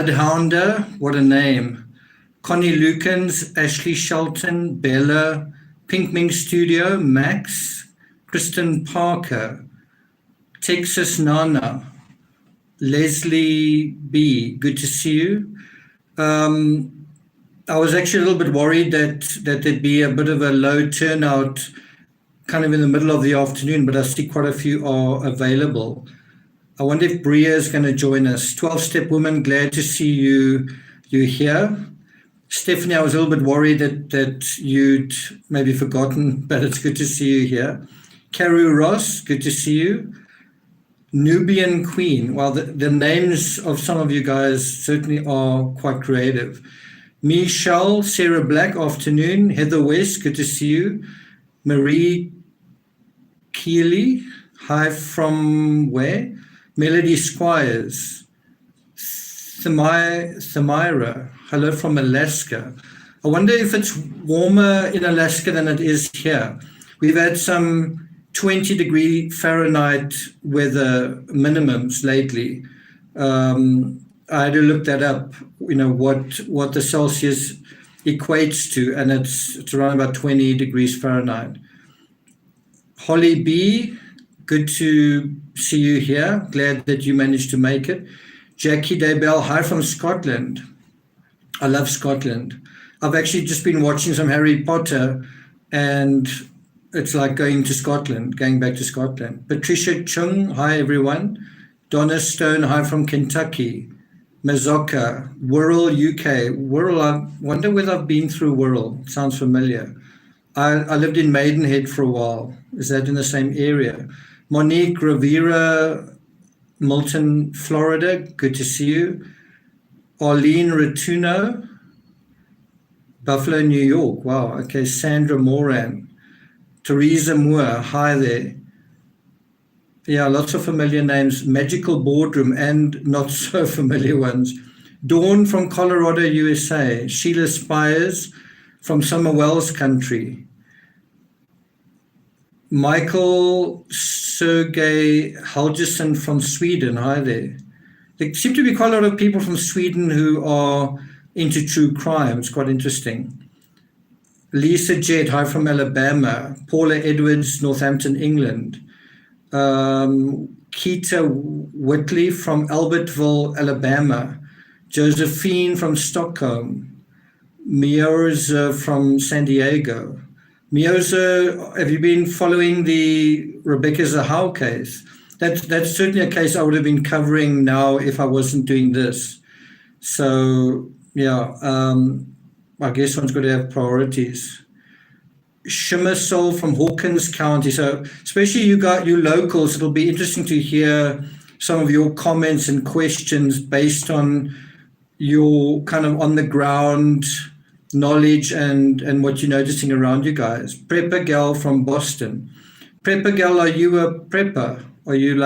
Bloodhounder, what a name. Connie Lukens, Ashley Shelton, Bella, Pink Ming Studio, Max, Kristen Parker, Texas Nana, Leslie B, good to see you. I was actually a little bit worried that there'd be a bit of a low turnout kind of in the middle of the afternoon, but I see quite a few are available. I wonder if Bria is going to join us. 12-Step Woman, glad to see you here. Stephanie, I was a little bit worried that you'd maybe forgotten, but it's good to see you here. Caru Ross, good to see you. Nubian Queen, well, the names of some of you guys certainly are quite creative. Michelle, Sarah Black, afternoon. Heather West, good to see you. Marie Keeley, hi from where? Melody Squires. Thamira, hello from Alaska. I wonder if it's warmer in Alaska than it is here. We've had some 20-degree Fahrenheit weather minimums lately. I had to look that up, what the Celsius equates to, and it's around about 20 degrees Fahrenheit. Holly B, good to see you here. Glad that you managed to make it. Jackie Daybell, hi from Scotland. I love Scotland. I've actually just been watching some Harry Potter, and it's like going back to Scotland. Patricia Chung, hi everyone. Donna Stone, hi from Kentucky. Mazoka, Wirral, UK. Wirral, I wonder whether I've been through Wirral. Sounds familiar. I lived in Maidenhead for a while. Is that in the same area? Monique Rivera, Milton, Florida. Good to see you. Arlene Ratuno, Buffalo, New York. Wow. Okay. Sandra Moran. Teresa Moore. Hi there. Yeah, lots of familiar names. Magical Boardroom and not so familiar ones. Dawn from Colorado, USA. Sheila Spires from Summer Wells country. Michael Sergey Helgeson from Sweden. Hi there. There seem to be quite a lot of people from Sweden who are into true crime. It's quite interesting. Lisa Jett, hi from Alabama. Paula Edwards, Northampton, England. Keita Whitley from Albertville, Alabama. Josephine from Stockholm. Mioza from San Diego. Mioza, have you been following the Rebecca Zahau case? That's certainly a case I would have been covering now if I wasn't doing this. So, yeah, I guess one's got to have priorities. Shimmer Soul from Hawkins County. So especially you locals, it'll be interesting to hear some of your comments and questions based on your kind of on the ground knowledge and what you're noticing around you guys. Prepper Gal from Boston. Prepper Gal, are you a prepper? Are you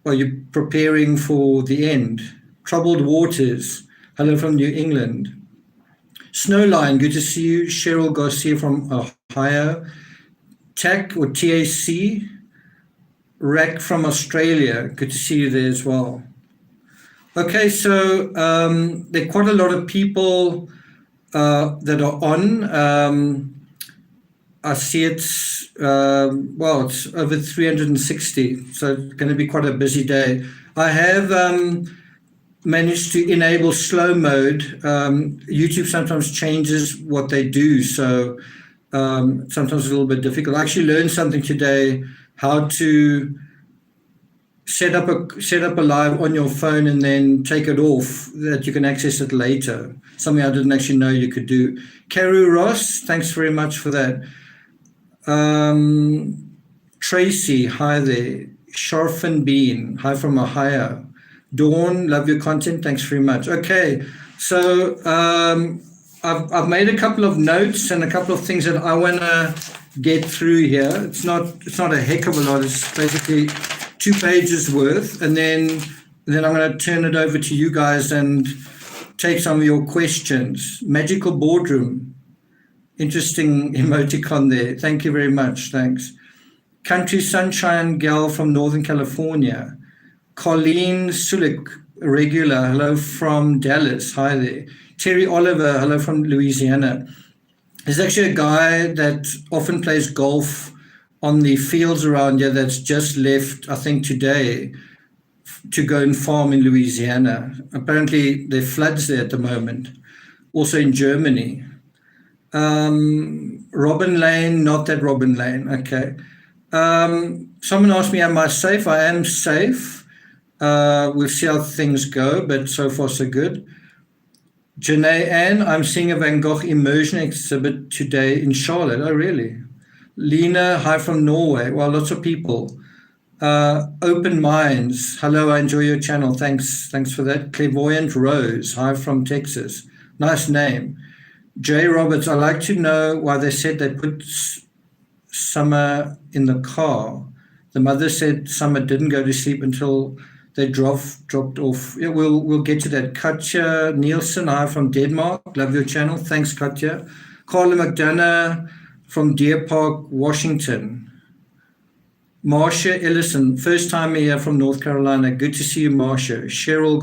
are you preparing for the end? Troubled Waters. Hello from New England. Snowline, good to see you. Cheryl Garcia from Ohio. TAC or TAC. Rack from Australia. Good to see you there as well. Okay, so there are quite a lot of people that are on. I see it's over 360, so it's going to be quite a busy day. I have managed to enable slow mode. YouTube sometimes changes what they do, so sometimes it's a little bit difficult. I actually learned something today, how to set up a live on your phone and then take it off, that you can access it later. Something I didn't actually know you could do. Caru Ross, thanks very much for that. Tracy, hi there. Sharfin Bean, hi from Ohio. Dawn, love your content, thanks very much. Okay, so I've made a couple of notes and a couple of things that I want to get through here. It's not a heck of a lot. It's basically 2 pages worth, and then I'm going to turn it over to you guys and take some of your questions. Magical Boardroom, interesting emoticon there. Thank you very much. Thanks. Country Sunshine Gal from Northern California. Colleen Sulik, regular, hello from Dallas, hi there. Terry Oliver, hello from Louisiana. There's actually a guy that often plays golf on the fields around here that's just left, I think today, to go and farm in Louisiana. Apparently there are floods there at the moment, also in Germany. Robin Lane, not that Robin Lane, okay. Someone asked me, am I safe? I am safe. We'll see how things go, but so far so good. Janae Ann, I'm seeing a Van Gogh immersion exhibit today in Charlotte. Oh, really? Lena, hi from Norway. Well, lots of people. Open Minds, hello, I enjoy your channel. Thanks for that. Clairvoyant Rose, hi from Texas. Nice name. Jay Roberts, I'd like to know why they said they put Summer in the car. The mother said Summer didn't go to sleep until they dropped off. Yeah, we'll get to that. Katja Nielsen, hi from Denmark. Love your channel. Thanks, Katja. Carla McDonough from Deer Park, Washington. Marcia Ellison, first time here from North Carolina. Good to see you, Marcia. Cheryl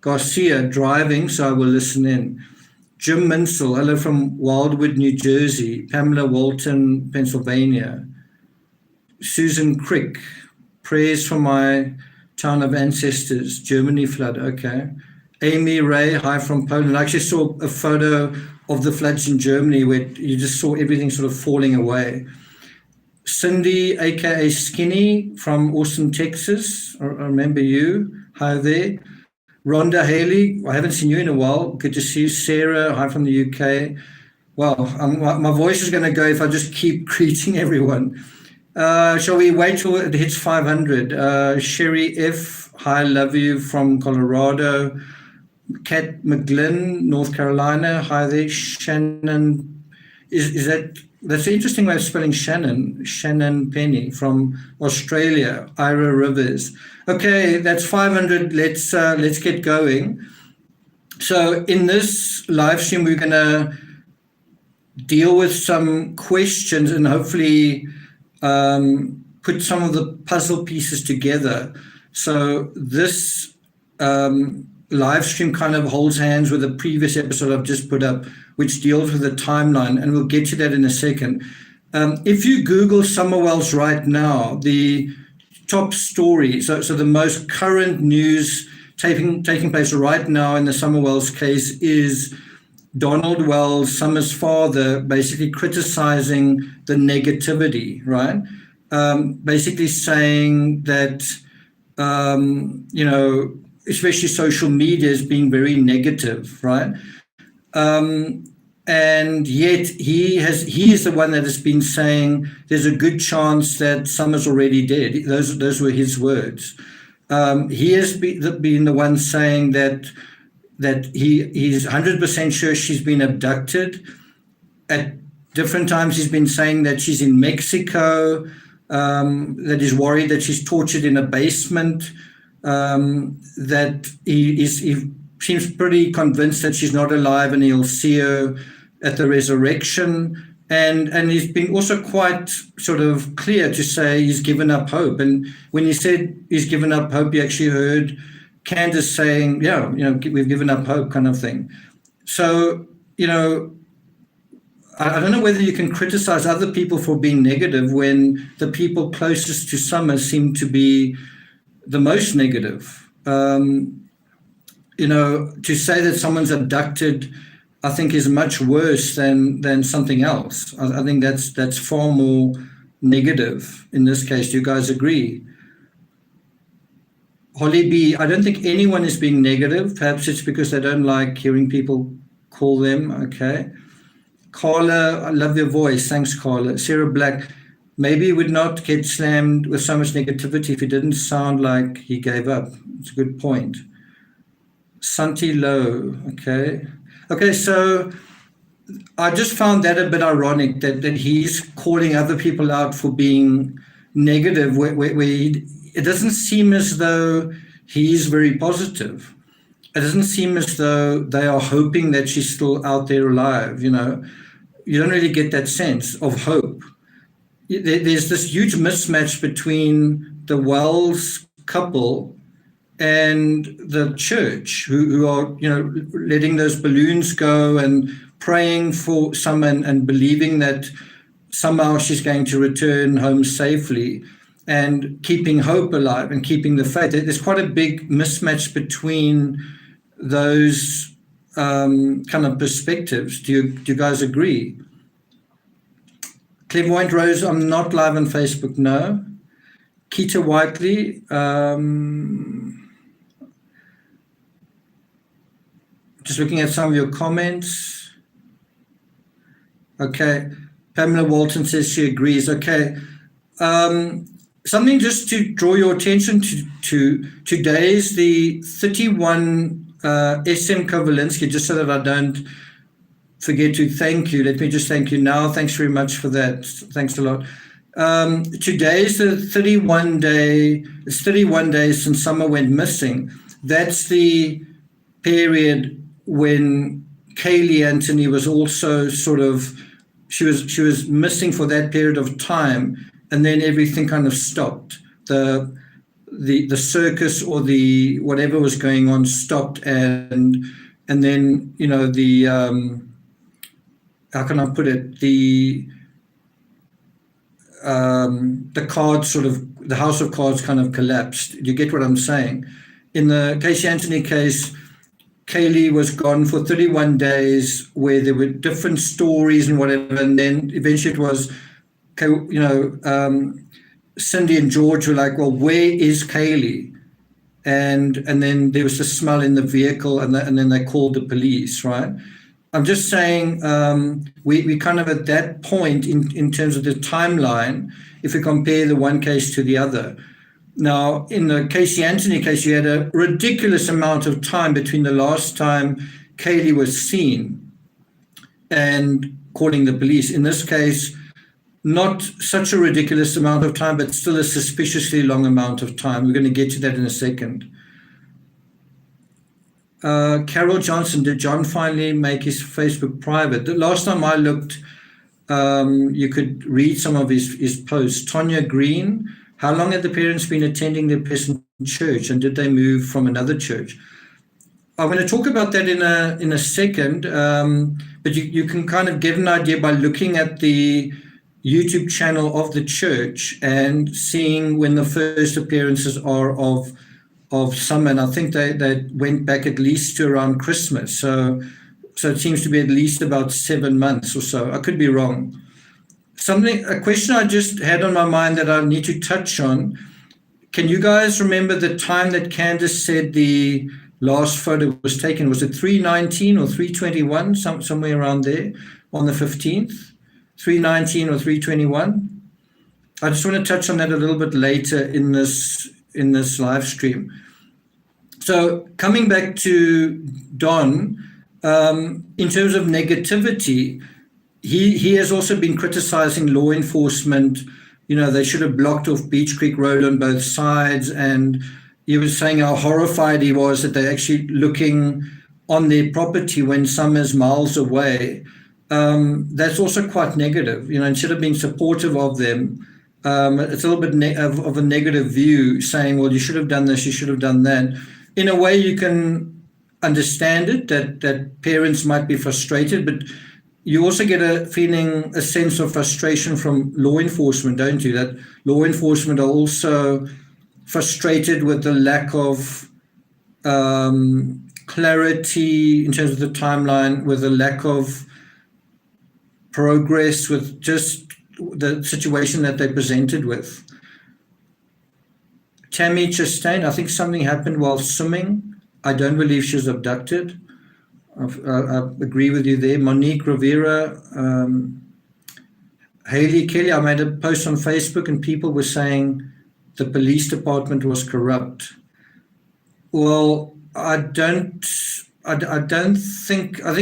Garcia, driving, so I will listen in. Jim Minsel, hello from Wildwood, New Jersey. Pamela Walton, Pennsylvania. Susan Crick, prayers for my town of ancestors, Germany flood, okay. Amy Ray, hi from Poland. I actually saw a photo of the floods in Germany where you just saw everything sort of falling away. Cindy, aka Skinny, from Austin, Texas. I remember you. Hi there. Rhonda Haley, I haven't seen you in a while. Good to see you. Sarah, hi from the UK. Well, my voice is going to go if I just keep greeting everyone. Shall we wait till it hits 500? Sherry F, hi, love you from Colorado. Kat McGlynn, North Carolina. Hi there. Shannon, is that's an interesting way of spelling Shannon. Shannon Penny from Australia. Ira Rivers. Okay, that's 500. Let's get going. So in this live stream, we're going to deal with some questions and hopefully put some of the puzzle pieces together. So this live stream kind of holds hands with the previous episode I've just put up, which deals with the timeline, and we'll get to that in a second. If you Google Summerwells right now, the top story, so the most current news taking place right now in the Summerwells case is Donald Wells, Summer's father, basically criticizing the negativity, right? Basically saying that, especially social media is being very negative, right? And yet he is the one that has been saying there's a good chance that Summer's already dead. Those were his words. He has been the one saying that he's 100% sure she's been abducted. At different times he's been saying that she's in Mexico, that he's worried that she's tortured in a basement, that he seems pretty convinced that she's not alive and he'll see her at the resurrection. And he's been also quite sort of clear to say he's given up hope. And when he said he's given up hope, you actually heard Candace saying, yeah, we've given up hope kind of thing. So, I don't know whether you can criticize other people for being negative when the people closest to Summer seem to be the most negative. To say that someone's abducted, I think is much worse than something else. I think that's far more negative in this case. Do you guys agree? Holly B, I don't think anyone is being negative. Perhaps it's because they don't like hearing people call them. Okay. Carla, I love your voice. Thanks, Carla. Sarah Black, maybe he would not get slammed with so much negativity if he didn't sound like he gave up. It's a good point. Santi Lowe, okay. Okay, so I just found that a bit ironic that he's calling other people out for being negative, where it doesn't seem as though he's very positive. It doesn't seem as though they are hoping that she's still out there alive, You don't really get that sense of hope. There's this huge mismatch between the Wells couple and the church, who are, letting those balloons go and praying for someone and believing that somehow she's going to return home safely, and keeping hope alive and keeping the faith. There's quite a big mismatch between those kind of perspectives. Do you guys agree? Clairvoyant Rose, I'm not live on Facebook, no. Keita Whiteley, just looking at some of your comments. Okay, Pamela Walton says she agrees. Okay, something just to draw your attention to today is the 31 SM Kovalinsky, just so that I don't forget to thank you. Let me just thank you now. Thanks very much for that. Thanks a lot. Today is the 31 days since Summer went missing. That's the period when Kaylee Anthony was also she was missing for that period of time, and then everything kind of stopped. The circus or the whatever was going on stopped, and then how can I put it, the cards the house of cards kind of collapsed. You get what I'm saying? In the Casey Anthony case, Kaylee was gone for 31 days where there were different stories and whatever, and then eventually it was, Cindy and George were like, well, where is Kaylee? And then there was the smell in the vehicle, and then they called the police, right? I'm just saying we kind of at that point in terms of the timeline, if we compare the one case to the other. Now, in the Casey Anthony case, you had a ridiculous amount of time between the last time Kaylee was seen and calling the police. In this case, not such a ridiculous amount of time, but still a suspiciously long amount of time. We're going to get to that in a second. Carol Johnson, did John finally make his Facebook private? The last time I looked, you could read some of his posts. Tonya Green, how long had the parents been attending their present church, and did they move from another church? I'm going to talk about that in a second, but you can kind of get an idea by looking at the YouTube channel of the church and seeing when the first appearances are of Summer. And I think they went back at least to around Christmas. So it seems to be at least about 7 months or so. I could be wrong. A question I just had on my mind that I need to touch on. Can you guys remember the time that Candace said the last photo was taken? Was it 3:19 or 3:21, somewhere around there on the 15th? 3:19 or 3:21? I just want to touch on that a little bit later in this live stream. So coming back to Don, in terms of negativity, he has also been criticizing law enforcement. They should have blocked off Beach Creek Road on both sides, and he was saying how horrified he was that they're actually looking on their property when Summer's miles away. That's also quite negative. Instead of being supportive of them, it's a little bit of a negative view, saying, well, you should have done this, you should have done that. In a way, you can understand it, that parents might be frustrated, but you also get a sense of frustration from law enforcement, don't you? That law enforcement are also frustrated with the lack of clarity in terms of the timeline, with the lack of progress, with just the situation that they presented with. Tammy Chastain, I think something happened while swimming. I don't believe she was abducted. I agree with you there. Monique Rivera, Haley Kelly, I made a post on Facebook and people were saying the police department was corrupt. Well, I think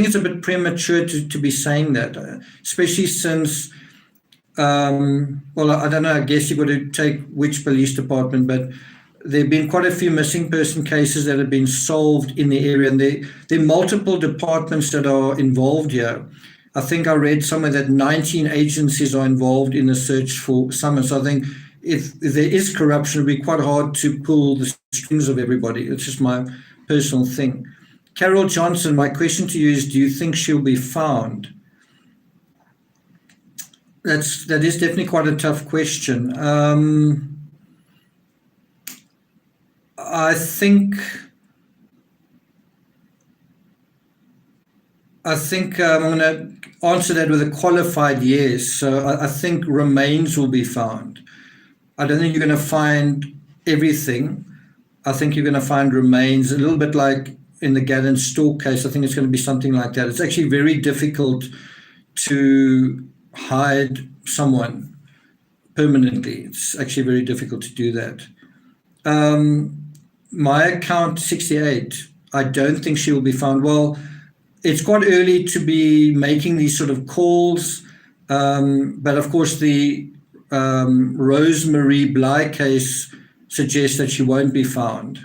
it's a bit premature to be saying that, especially since, I don't know, I guess you've got to take which police department, but there have been quite a few missing person cases that have been solved in the area, and there are multiple departments that are involved here. I think I read somewhere that 19 agencies are involved in the search for Summer. So I think if there is corruption, it'll be quite hard to pull the strings of everybody. It's just my personal thing. Carol Johnson, my question to you is, do you think she'll be found? That is definitely quite a tough question. I think I'm going to answer that with a qualified yes. So I think remains will be found. I don't think you're going to find everything. I think you're going to find remains, a little bit like in the Gallon Store case. I think it's going to be something like that. It's actually very difficult to hide someone permanently. It's actually very difficult to do that. My account 68, I don't think she will be found. Well, it's quite early to be making these sort of calls, but of course the Rosemary Bly case suggests that she won't be found.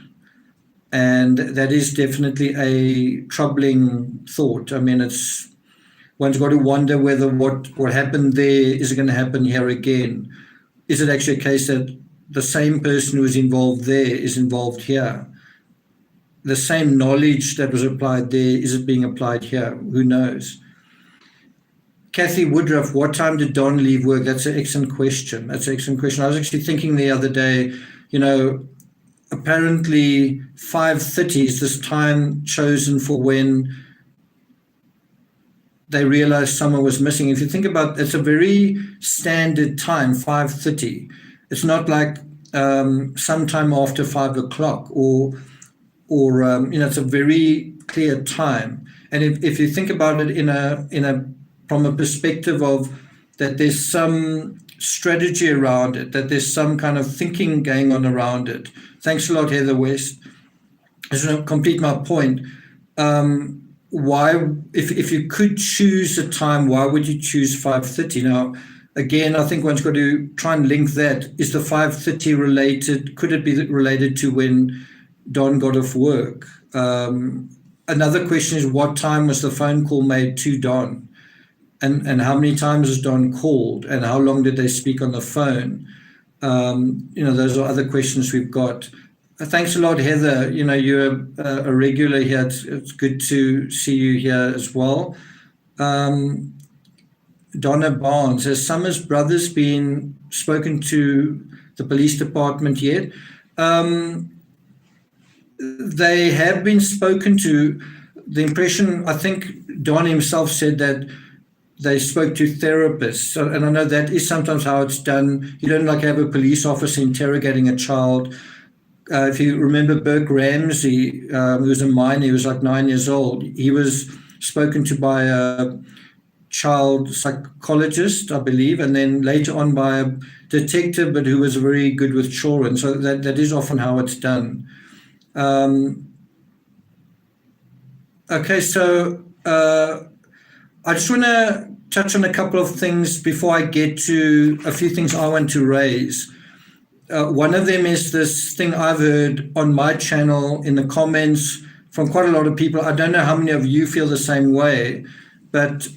And that is definitely a troubling thought. I mean, one's got to wonder whether what happened there, is it going to happen here again? Is it actually a case that the same person who was involved there is involved here? The same knowledge that was applied there, is it being applied here? Who knows? Kathy Woodruff, what time did Don leave work? That's an excellent question. I was actually thinking the other day, apparently 5:30 is this time chosen for when they realized someone was missing. If you think about it, it's a very standard time, 5:30. It's not like sometime after 5 o'clock or it's a very clear time. And if you think about it from a perspective of that there's some strategy around it, that there's some kind of thinking going on around it. Thanks a lot, Heather West. Just to complete my point, why, if you could choose a time, why would you choose 5:30? Now, again, I think one's got to try and link that. Is the 5:30 related? Could it be related to when Don got off work? Another question is, what time was the phone call made to Don? And how many times has Don called? And how long did they speak on the phone? Those are other questions we've got. Thanks a lot, Heather. You're a regular here. It's good to see you here as well. Donna Barnes, has Summers' brothers been spoken to the police department yet? They have been spoken to. The impression, I think Don himself said that they spoke to therapists. So, and I know that is sometimes how it's done. You don't have a police officer interrogating a child. If you remember Burke Ramsey, who was a minor, he was like 9 years old. He was spoken to by a child psychologist, I believe, and then later on by a detective, but who was very good with children. So that is often how it's done. Okay, so I just want to touch on a couple of things before I get to a few things I want to raise. One of them is this thing I've heard on my channel in the comments from quite a lot of people. I don't know how many of you feel the same way, but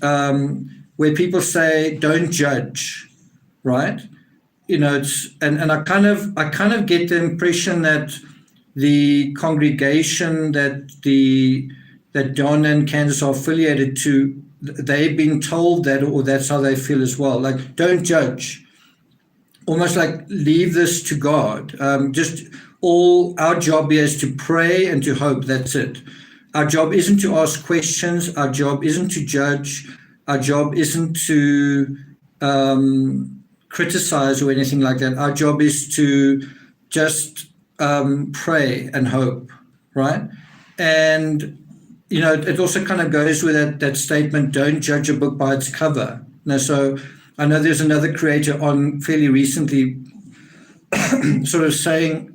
where people say, don't judge, right? It's and I kind of get the impression that the congregation that Don and Candace are affiliated to, they've been told that, or that's how they feel as well. Like, don't judge. Almost like leave this to God. Just all our job here is to pray and to hope. That's it. Our job isn't to ask questions. Our job isn't to judge. Our job isn't to criticize or anything like that. Our job is to just pray and hope, right? And it also kind of goes with that statement, don't judge a book by its cover. So I know there's another creator on fairly recently sort of saying,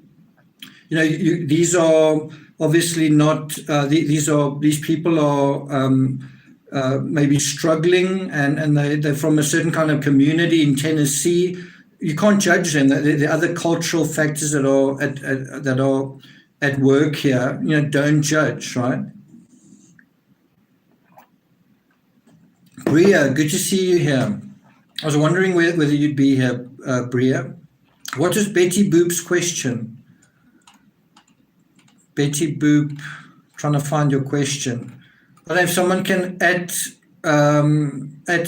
these are obviously not, these people are maybe struggling and they're from a certain kind of community in Tennessee. You can't judge them. There are other cultural factors that are at work here. Don't judge, right? Bria, good to see you here. I was wondering whether you'd be here, Bria. What is Betty Boop's question? Betty Boop, trying to find your question. But if someone can add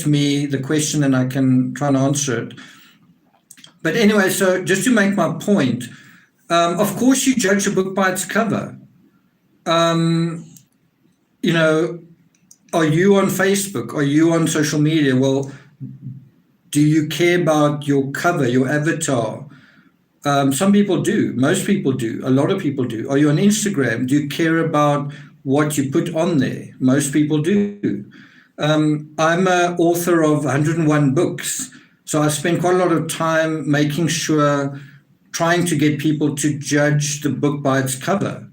me the question, and I can try and answer it. But anyway, so just to make my point, of course you judge a book by its cover. You know, are you on Facebook? Are you on social media? Well, do you care about your cover, your avatar? Some people do. Most people do. A lot of people do. Are you on Instagram? Do you care about what you put on there? Most people do. I'm an author of 101 books. So I spend quite a lot of time making sure, trying to get people to judge the book by its cover.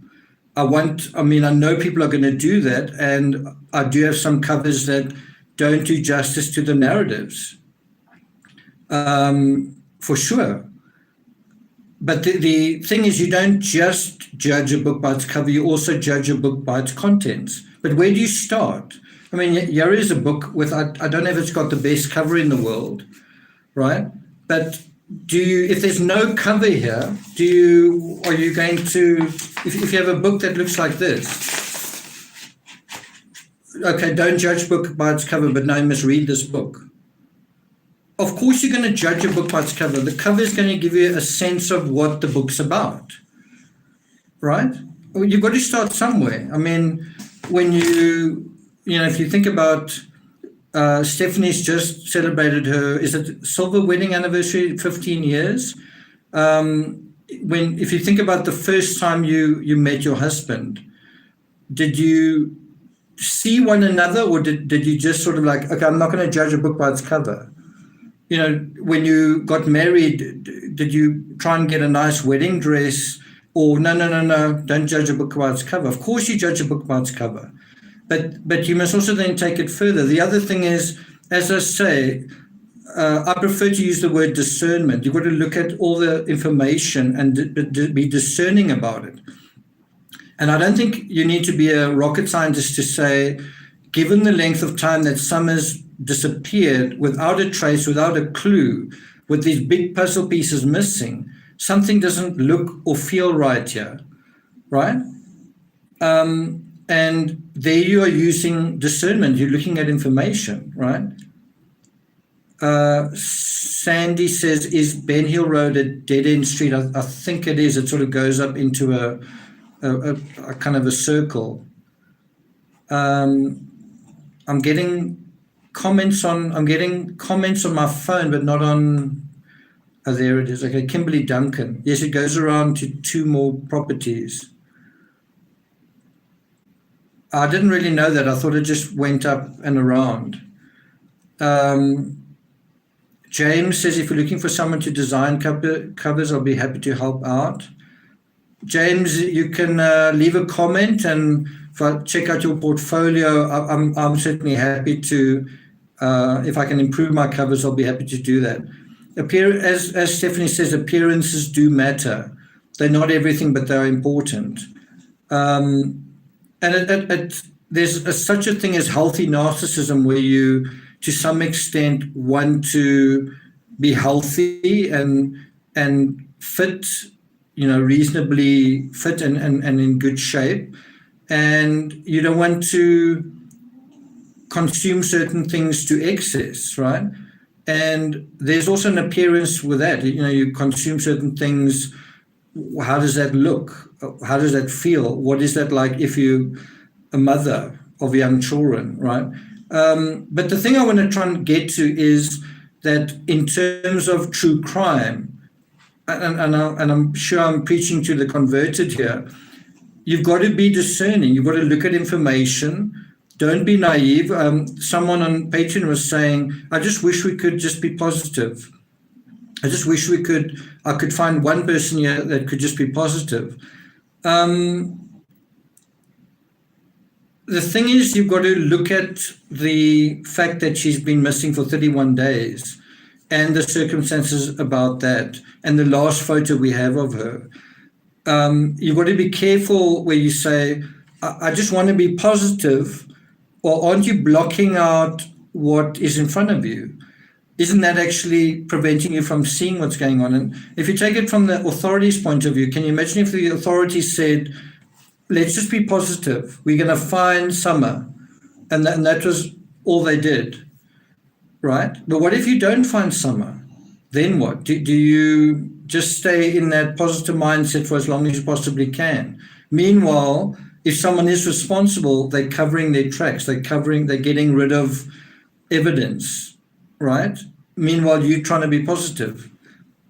I know people are going to do that, and I do have some covers that don't do justice to the narratives, for sure. But the thing is, you don't just judge a book by its cover, you also judge a book by its contents. But where do you start? I mean, here is a book with, I don't know if it's got the best cover in the world, right? But if there's no cover here, are you going to, if you have a book that looks like this, okay, don't judge book by its cover, but now you must read this book. Of course you're going to judge a book by its cover. The cover is going to give you a sense of what the book's about, right? Well, you've got to start somewhere. I mean, when if you think about, Stephanie's just celebrated her, is it silver wedding anniversary, 15 years? If you think about the first time you met your husband, did you see one another, or did you just sort of like, okay, I'm not going to judge a book by its cover? You know, when you got married, did you try and get a nice wedding dress? Or no, don't judge a book by its cover. Of course you judge a book by its cover. But you must also then take it further. The other thing is, as I say, I prefer to use the word discernment. You've got to look at all the information and be discerning about it. And I don't think you need to be a rocket scientist to say, given the length of time that Summers disappeared without a trace, without a clue, with these big puzzle pieces missing, something doesn't look or feel right here, right? And there you are using discernment. You're looking at information, right? Sandy says, is Ben Hill Road a dead-end street? I think it is. It sort of goes up into a kind of a circle. I'm getting comments on my phone, but not on. Oh, there it is. Okay, Kimberly Duncan. Yes, it goes around to 2 more properties. I didn't really know that. I thought it just went up and around. James says, if you're looking for someone to design covers, I'll be happy to help out. James, you can leave a comment, and if I check out your portfolio, I'm certainly happy to, if I can improve my covers, I'll be happy to do that. As Stephanie says, appearances do matter. They're not everything, but they're important. And there's such a thing as healthy narcissism, where you, to some extent, want to be healthy and fit, reasonably fit and in good shape. And you don't want to consume certain things to excess, right? And there's also an appearance with that. You consume certain things. How does that look? How does that feel? What is that like if you're a mother of young children, right? But the thing I want to try and get to is that in terms of true crime, and I'm sure I'm preaching to the converted here, you've got to be discerning. You've got to look at information. Don't be naive. Someone on Patreon was saying, I just wish we could just be positive. I just wish I could find one person here that could just be positive. The thing is, you've got to look at the fact that she's been missing for 31 days and the circumstances about that, and the last photo we have of her. You've got to be careful where you say, I just want to be positive, or aren't you blocking out what is in front of you? isn't that actually preventing you from seeing what's going on? And if you take it from the authorities' point of view, can you imagine if the authorities said, let's just be positive, we're going to find Summer, and that was all they did, right? But what if you don't find Summer? Then what? Do you just stay in that positive mindset for as long as you possibly can? Meanwhile, if someone is responsible, they're covering their tracks, they're getting rid of evidence, right? Meanwhile, you're trying to be positive.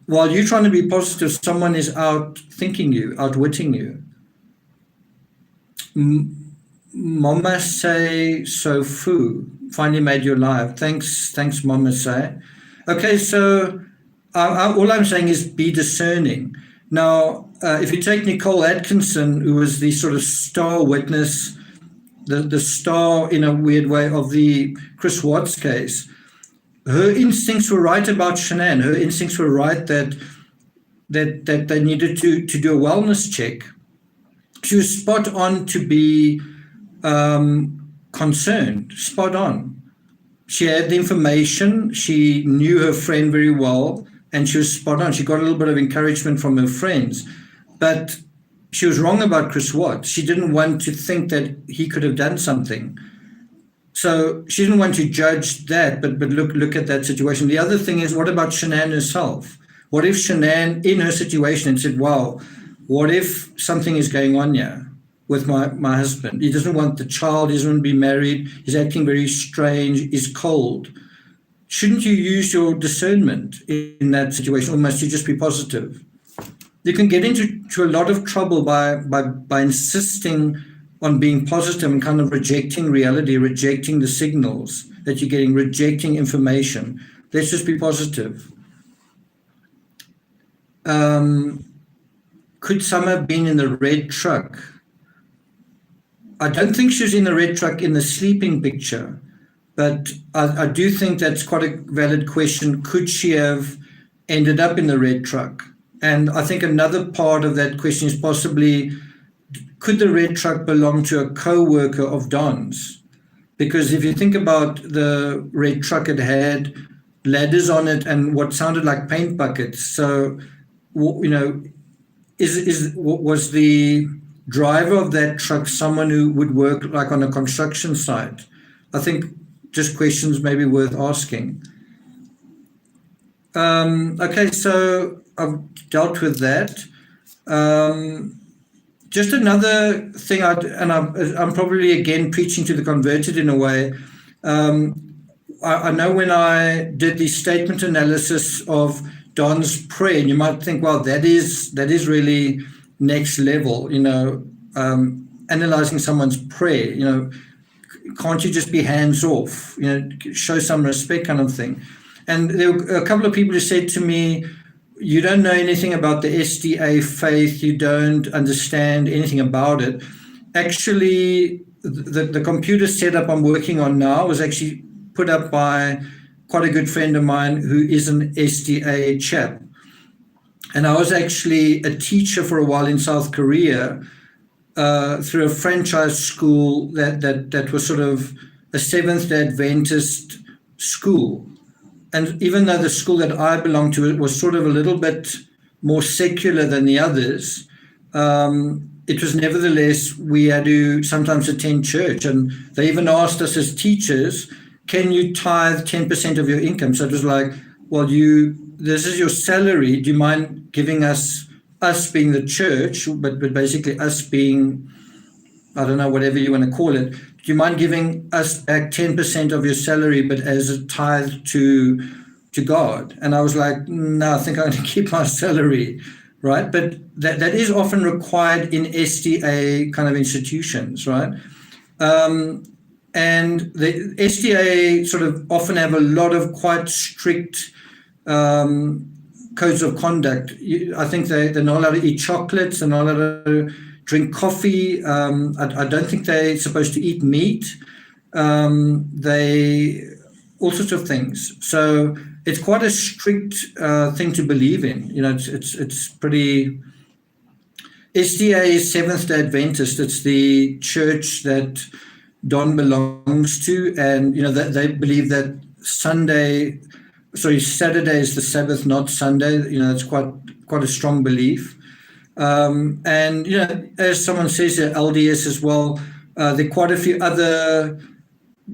While you're trying to be positive, someone is outthinking you, outwitting you. Mama say so fu. Finally made you live. Thanks, Mama say. Okay, so all I'm saying is be discerning. Now, if you take Nicole Atkinson, who was the sort of star witness, the star in a weird way of the Chris Watts case, her instincts were right about Shanann. Her instincts were right that they needed to do a wellness check. She was spot on to be concerned, spot on. She had the information, she knew her friend very well, and she was spot on. She got a little bit of encouragement from her friends, but she was wrong about Chris Watts. She didn't want to think that he could have done something. So she didn't want to judge that, but look at that situation. The other thing is, what about Shanann herself? What if Shanann, in her situation, had said, wow, what if something is going on here with my husband? He doesn't want the child, he doesn't want to be married, he's acting very strange, he's cold. Shouldn't you use your discernment in that situation, or must you just be positive? You can get into a lot of trouble by insisting on being positive and kind of rejecting reality, rejecting the signals that you're getting, rejecting information. Let's just be positive. Could Summer have been in the red truck? I don't think she was in the red truck in the sleeping picture, but I do think that's quite a valid question. Could she have ended up in the red truck? And I think another part of that question is possibly, could the red truck belong to a co-worker of Don's? Because if you think about the red truck, it had ladders on it and what sounded like paint buckets. So, you know, was the driver of that truck someone who would work like on a construction site? I think just questions maybe worth asking. Okay, so I've dealt with that. Just another thing, I'm probably again preaching to the converted in a way. I know when I did the statement analysis of Don's prayer, and you might think, well, that is really next level, you know, analyzing someone's prayer, you know, can't you just be hands off, you know, show some respect kind of thing. And there were a couple of people who said to me, you don't know anything about the SDA faith, you don't understand anything about it. Actually, the computer setup I'm working on now was actually put up by quite a good friend of mine who is an SDA chap. And I was actually a teacher for a while in South Korea through a franchise school that was sort of a Seventh-day Adventist school. And even though the school that I belonged to was sort of a little bit more secular than the others, it was nevertheless, we had to sometimes attend church. And they even asked us as teachers, can you tithe 10% of your income? So it was like, well, this is your salary. Do you mind giving us being the church, but basically us being, I don't know, whatever you want to call it. Do you mind giving us back 10% of your salary, but as a tithe to God? And I was like, no, I think I'm going to keep my salary, right? But that is often required in SDA kind of institutions, right? And the SDA sort of often have a lot of quite strict codes of conduct. I think they're not allowed to eat chocolates, they're not allowed to drink coffee. I don't think they're supposed to eat meat. All sorts of things. So it's quite a strict thing to believe in. You know, it's pretty. SDA is Seventh-day Adventist. It's the church that Don belongs to, and you know they believe that Sunday sorry, Saturday is the Sabbath, not Sunday. It's quite a strong belief. And as someone says, LDS as well. There are quite a few other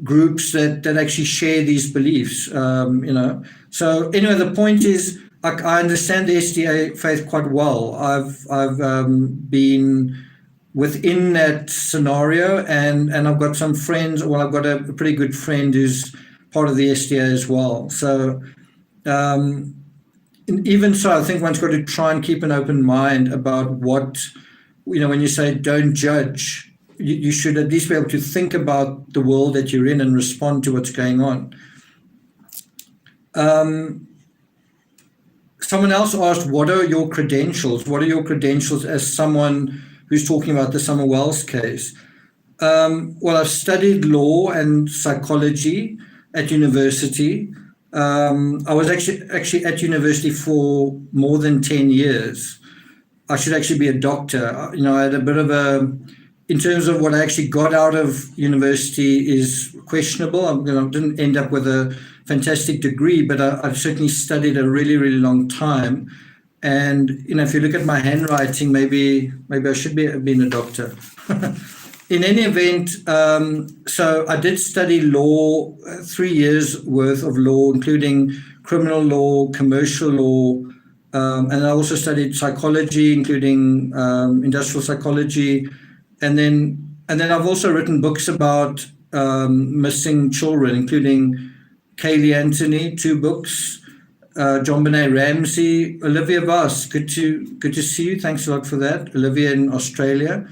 groups that actually share these beliefs. So anyway, the point is, I understand the SDA faith quite well. I've been within that scenario, and I've got some friends. Well, I've got a pretty good friend who's part of the SDA as well. So even so, I think one's got to try and keep an open mind about what, when you say don't judge, you should at least be able to think about the world that you're in and respond to what's going on. Someone else asked, what are your credentials? What are your credentials as someone who's talking about the Summer Wells case? Well, I've studied law and psychology at university. I was actually at university for more than 10 years. I should actually be a doctor. I had a bit of in terms of what I actually got out of university is questionable. I didn't end up with a fantastic degree, but I've certainly studied a really, really long time. And, if you look at my handwriting, maybe I should have been a doctor. In any event, so I did study law, 3 years worth of law, including criminal law, commercial law, and I also studied psychology, including industrial psychology. And then I've also written books about missing children, including Kaylee Anthony, 2 books, John Benet Ramsey, Olivia Voss. Good to see you. Thanks a lot for that. Olivia in Australia.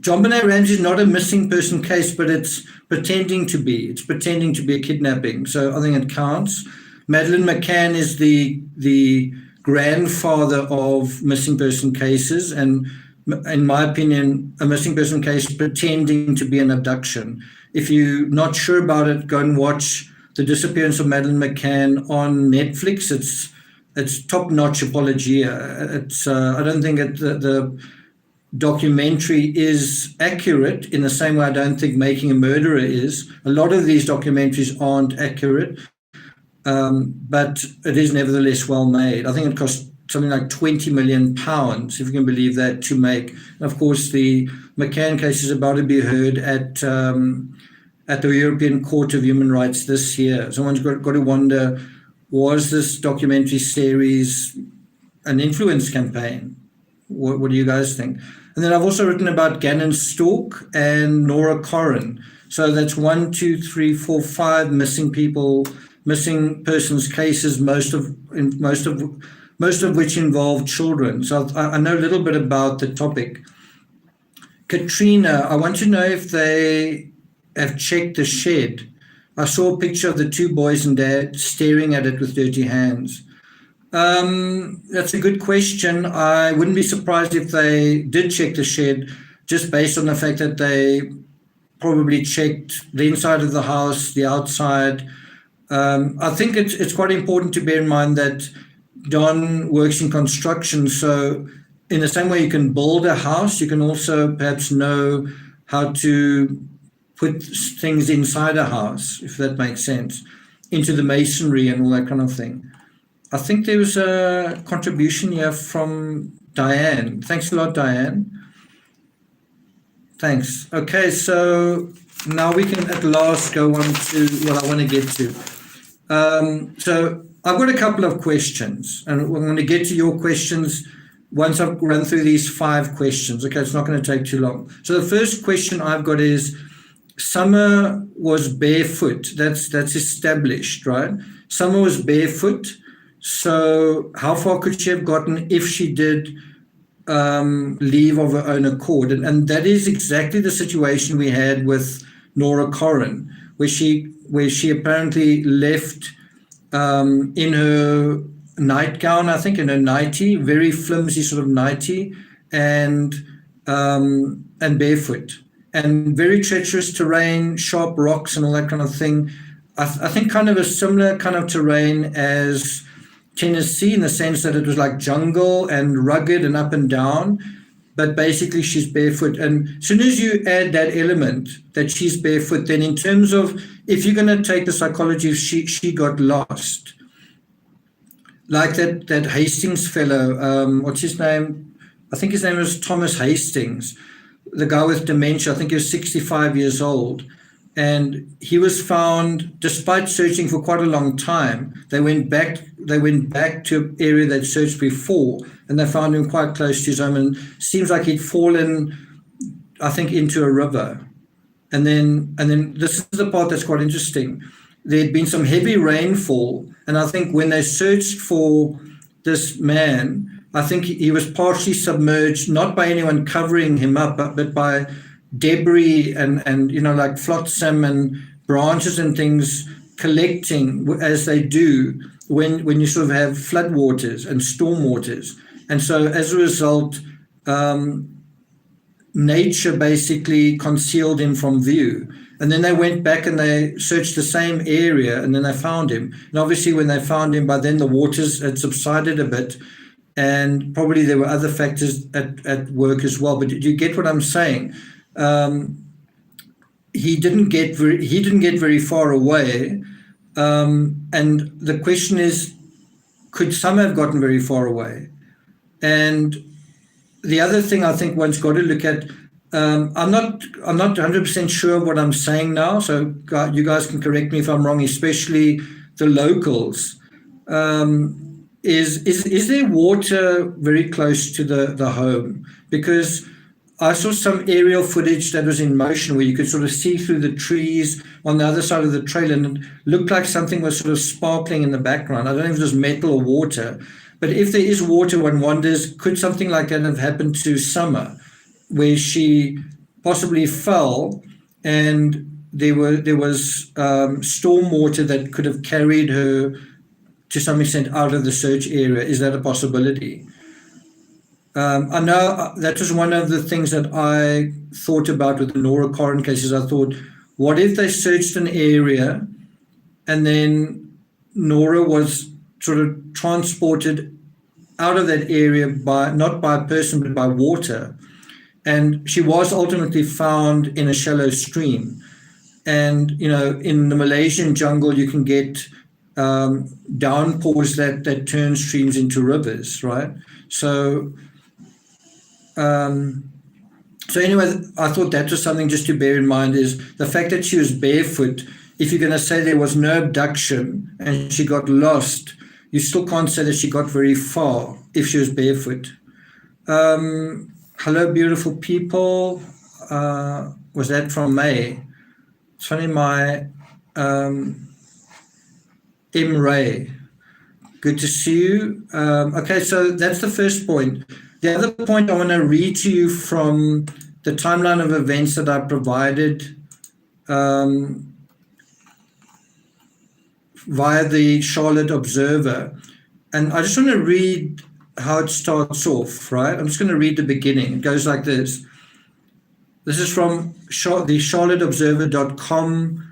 John Benet Ramsey is not a missing person case, but it's pretending to be. It's pretending to be a kidnapping. So I think it counts. Madeleine McCann is the grandfather of missing person cases, and in my opinion, a missing person case pretending to be an abduction. If you're not sure about it, go and watch The Disappearance of Madeleine McCann on Netflix. It's top-notch apologia. I don't think the documentary is accurate in the same way I don't think Making a Murderer is. A lot of these documentaries aren't accurate, but it is nevertheless well made. I think it cost something like £20 million, if you can believe that, to make. And of course, the McCann case is about to be heard at the European Court of Human Rights this year. Someone's got to wonder, was this documentary series an influence campaign? What do you guys think? And then I've also written about Gannon Stork and Nora Corrin. So that's 1, 2, 3, 4, 5 missing persons cases, most of which involve children. So I know a little bit about the topic. Katrina, I want to know if they have checked the shed. I saw a picture of the 2 boys and dad staring at it with dirty hands. That's a good question. I wouldn't be surprised if they did check the shed, just based on the fact that they probably checked the inside of the house, the outside. I think it's quite important to bear in mind that Don works in construction. So in the same way you can build a house, you can also perhaps know how to put things inside a house, if that makes sense, into the masonry and all that kind of thing. I think there was a contribution here from Diane. Thanks a lot, Diane. Thanks. Okay, so now we can at last go on to what I want to get to. So I've got a couple of questions, and I'm going to get to your questions once I've run through these 5 questions. Okay, it's not going to take too long. So the first question I've got is, Summer was barefoot. That's established, right? Summer was barefoot. So how far could she have gotten if she did leave of her own accord? And that is exactly the situation we had with Nora Corrin, where she apparently left in her nightgown, I think, in her nightie, very flimsy sort of nightie, and barefoot, and very treacherous terrain, sharp rocks and all that kind of thing. I think kind of a similar kind of terrain as Tennessee, in the sense that it was like jungle and rugged and up and down. but basically she's barefoot. And as soon as you add that element that she's barefoot, then in terms of if you're going to take the psychology of she got lost, like that Hastings fellow, what's his name? I think his name was Thomas Hastings, the guy with dementia. I think he was 65 years old. And he was found, despite searching for quite a long time, they went back to an area they'd searched before, and they found him quite close to his home, and seems like he'd fallen, I think, into a river. And then this is the part that's quite interesting. There'd been some heavy rainfall, and I think when they searched for this man, I think he was partially submerged, not by anyone covering him up, but by debris and like flotsam and branches and things collecting, as they do when you sort of have floodwaters and storm waters. And so as a result, nature basically concealed him from view. And then they went back and they searched the same area, and then they found him. And obviously when they found him, by then the waters had subsided a bit, and probably there were other factors at work as well. But do you get what I'm saying? He didn't get very far away, and the question is, could some have gotten very far away? And the other thing I think one's got to look at, I'm not 100% sure what I'm saying now, so you guys can correct me if I'm wrong, especially the locals. Is there water very close to the home? Because I saw some aerial footage that was in motion where you could sort of see through the trees on the other side of the trail, and it looked like something was sort of sparkling in the background. I don't know if it was metal or water, but if there is water, one wonders, could something like that have happened to Summer, where she possibly fell and there was storm water that could have carried her to some extent out of the search area? Is that a possibility? I know that was one of the things that I thought about with the Nora Corrin cases. I thought, what if they searched an area and then Nora was sort of transported out of that area not by a person, but by water. And she was ultimately found in a shallow stream. And, in the Malaysian jungle, you can get downpours that turn streams into rivers, right? So anyway, I thought that was something just to bear in mind, is the fact that she was barefoot. If you're going to say there was no abduction and she got lost, you still can't say that she got very far if she was barefoot. Hello, beautiful people. Was that from May? It's funny, my M. Ray. Good to see you. Okay, so that's the first point. The other point I want to read to you from the timeline of events that I provided via the Charlotte Observer. And I just want to read how it starts off, right? I'm just going to read the beginning. It goes like this. This is from the charlotteobserver.com,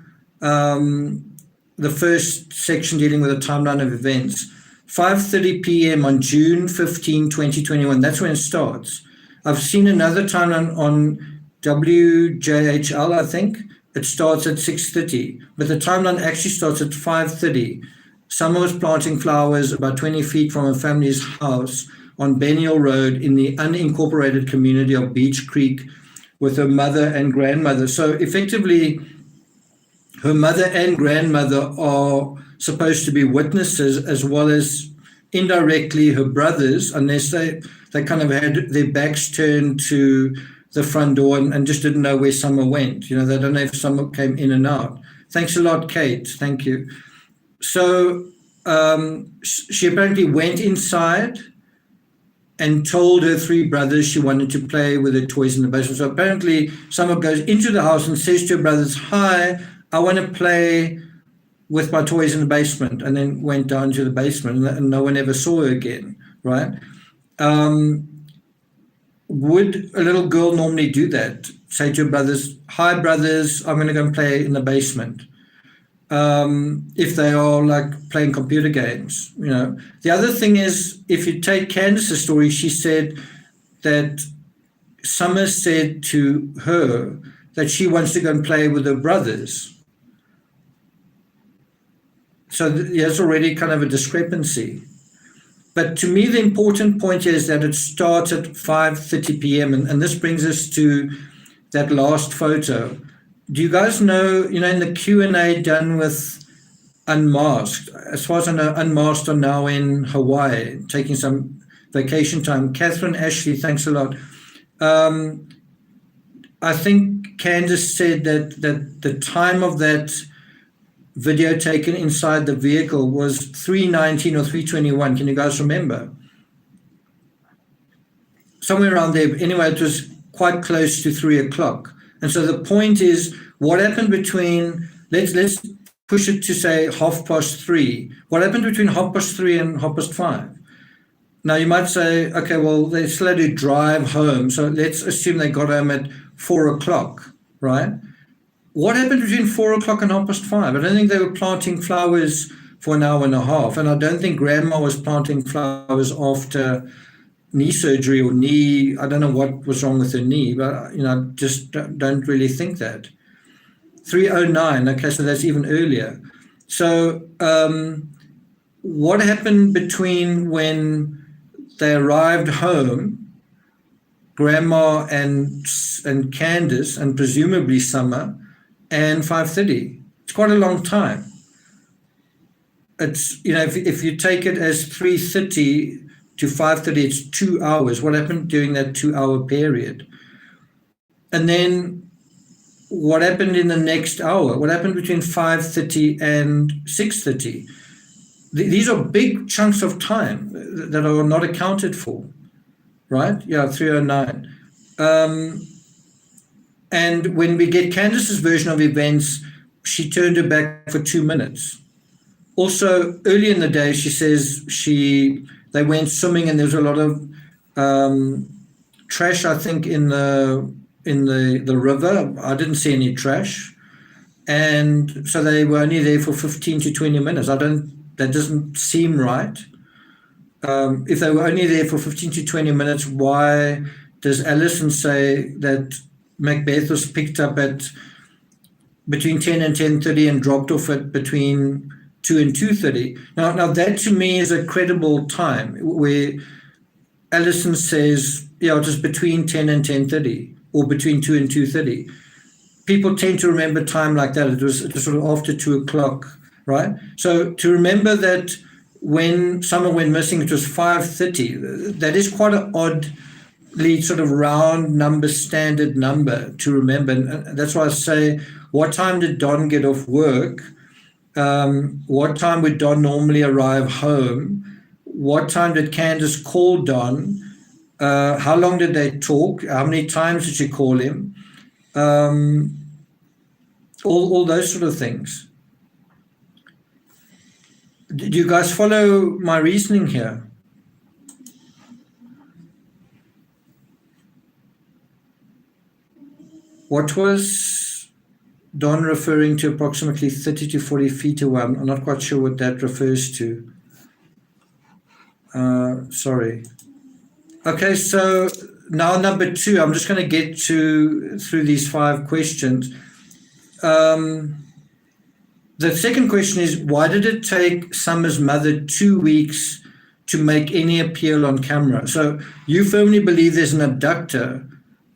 the first section dealing with a timeline of events. 5:30 p.m. on June 15, 2021. That's when it starts. I've seen another timeline on WJHL, I think. It starts at 6:30, but the timeline actually starts at 5:30. Summer was planting flowers about 20 feet from her family's house on Bennial Road in the unincorporated community of Beach Creek with her mother and grandmother. So effectively, her mother and grandmother are supposed to be witnesses, as well as indirectly her brothers, unless they kind of had their backs turned to the front door and just didn't know where Summer went. They don't know if Summer came in and out. Thanks a lot, Kate. Thank you. So she apparently went inside and told her three brothers she wanted to play with her toys in the basement. So apparently Summer goes into the house and says to her brothers, "Hi, I want to play with my toys in the basement," and then went down to the basement, and no one ever saw her again, right? Would a little girl normally do that? Say to her brothers, "Hi, brothers, I'm going to go and play in the basement." If they are like playing computer games, The other thing is, if you take Candace's story, she said that Summer said to her that she wants to go and play with her brothers. So there's already kind of a discrepancy. But to me, the important point is that it starts at 5:30 p.m. And this brings us to that last photo. Do you guys know, in the Q&A done with Unmasked, as far as I know, Unmasked are now in Hawaii, taking some vacation time. Catherine Ashley, thanks a lot. I think Candace said that the time of that video taken inside the vehicle was 3:19 or 3:21. Can you guys remember? Somewhere around there. Anyway, it was quite close to 3 o'clock. And so the point is, what happened between, let's push it to say 3:30. What happened between 3:30 and 5:30? Now you might say, okay, well, they still had to drive home. So let's assume they got home at 4 o'clock, right? What happened between 4 o'clock and 5:30? I don't think they were planting flowers for an hour and a half. And I don't think grandma was planting flowers after knee surgery or I don't know what was wrong with her knee, but I just don't really think that. 3:09, okay, so that's even earlier. So what happened between when they arrived home, grandma and Candace, and presumably Summer, and 5:30? It's quite a long time. It's, if you take it as 3:30 to 5:30, it's 2 hours. What happened during that 2-hour period? And then what happened in the next hour? What happened between 5:30 and 6:30? These are big chunks of time that are not accounted for, right? Yeah, 3:09. And when we get Candace's version of events, she turned her back for 2 minutes. Also, early in the day, she says they went swimming and there was a lot of trash, I think, in the river. I didn't see any trash. And so they were only there for 15 to 20 minutes. That doesn't seem right. If they were only there for 15 to 20 minutes, why does Alison say that Macbeth was picked up at between 10 and 10:30 and dropped off at between 2 and 2:30? Now that to me is a credible time where Alison says, it was between 10 and 10:30 or between 2 and 2:30. People tend to remember time like that. It was sort of after 2 o'clock, right? So to remember that when Summer went missing, it was 5:30. That is quite an oddly sort of round number, standard number to remember. And that's why I say, what time did Don get off work? What time would Don normally arrive home? What time did Candace call Don? How long did they talk? How many times did she call him? All those sort of things. Do you guys follow my reasoning here? What was Don referring to approximately 30 to 40 feet away? I'm not quite sure what that refers to. Sorry. Okay, so now number 2, I'm just going to get through these 5 questions. The second question is, why did it take Summer's mother 2 weeks to make any appeal on camera? So you firmly believe there's an abductor.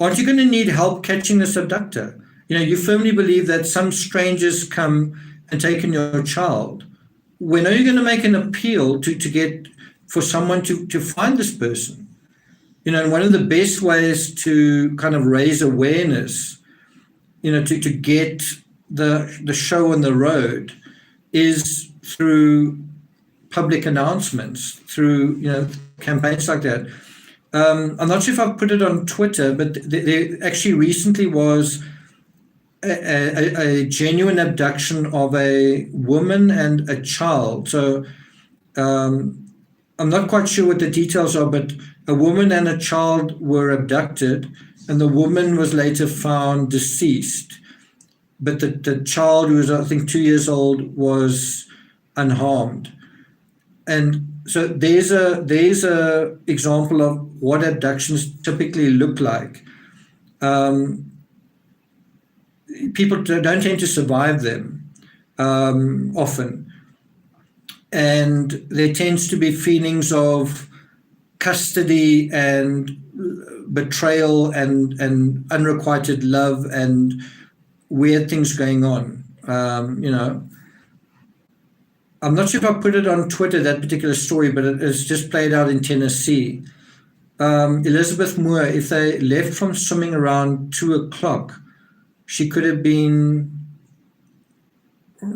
Aren't you going to need help catching this abductor? You firmly believe that some strangers come and taken your child. When are you going to make an appeal to get for someone to find this person? And one of the best ways to kind of raise awareness, to get the show on the road is through public announcements, through campaigns like that. I'm not sure if I've put it on Twitter, but there actually recently was a genuine abduction of a woman and a child. So I'm not quite sure what the details are, but a woman and a child were abducted, and the woman was later found deceased. But the child, who was, I think, 2 years old, was unharmed. And so there's a example of what abductions typically look like. people don't tend to survive them often. And there tends to be feelings of custody and betrayal and unrequited love and weird things going on. I'm not sure if I put it on Twitter, that particular story, but it's just played out in Tennessee. Elizabeth Moore, if they left from swimming around 2:00, she could have been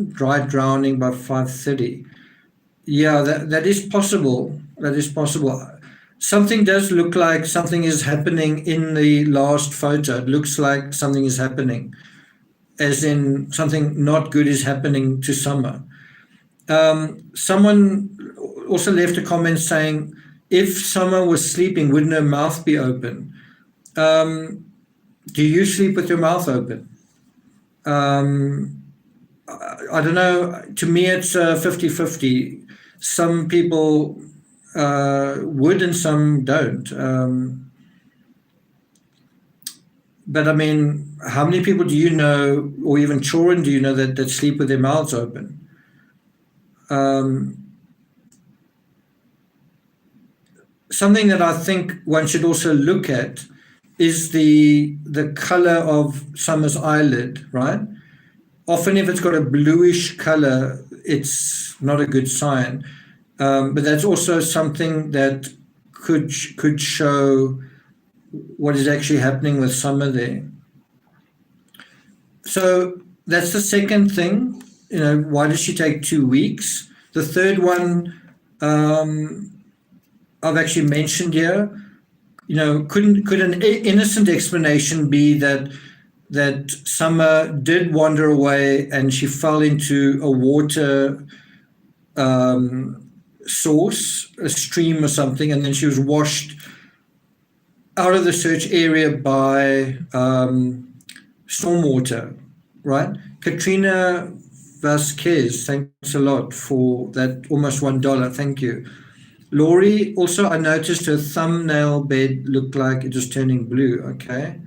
dry drowning by 5:30. Yeah, that is possible. That is possible. Something does look like something is happening in the last photo. It looks like something is happening, as in something not good is happening to Summer. Someone also left a comment saying, if Summer was sleeping, wouldn't her mouth be open? Do you sleep with your mouth open? I don't know. To me, it's 50-50. Some people would and some don't. But I mean, how many people do you know, or even children do you know that sleep with their mouths open? Something that I think one should also look at is the color of Summer's eyelid, right? Often if it's got a bluish color, it's not a good sign. But that's also something that could show what is actually happening with Summer there. So that's the second thing. Why does she take 2 weeks? The third one I've actually mentioned here. Could an innocent explanation be that Summer did wander away and she fell into a water source, a stream or something, and then she was washed out of the search area by stormwater, right? Katrina Vasquez, thanks a lot for that, almost $1. Thank you. Laurie, also, I noticed her thumbnail bed looked like it was turning blue. Okay.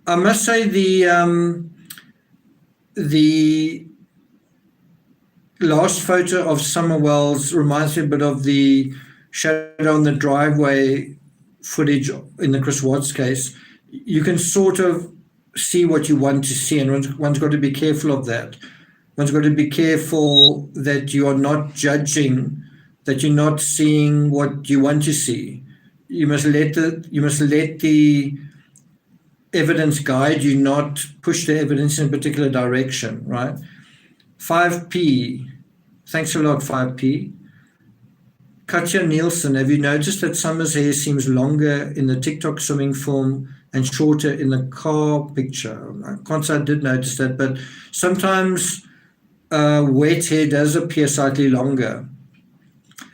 I must say the last photo of Summer Wells reminds me a bit of the shadow on the driveway footage in the Chris Watts case. You can sort of see what you want to see, and one's got to be careful of that. One's got to be careful that you are not judging, that you're not seeing what you want to see. You must let the evidence guide you, not push the evidence in a particular direction, right? 5P, thanks a lot, 5P. Katja Nielsen, have you noticed that Summer's hair seems longer in the TikTok swimming film and shorter in the car picture? I can't say I did notice that, but sometimes wet hair does appear slightly longer.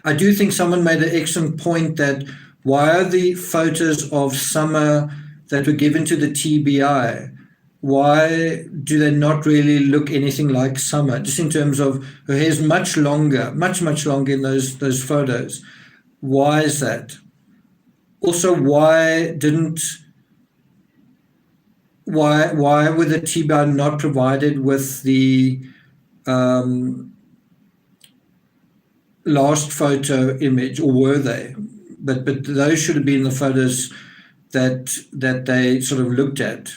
I do think someone made an excellent point that why are the photos of Summer that were given to the TBI, why do they not really look anything like Summer? Just in terms of her hair is much longer, much longer in those photos. Why is that? Also, why were the TBI not provided with the last photo image, or were they? But those should have been the photos that they sort of looked at,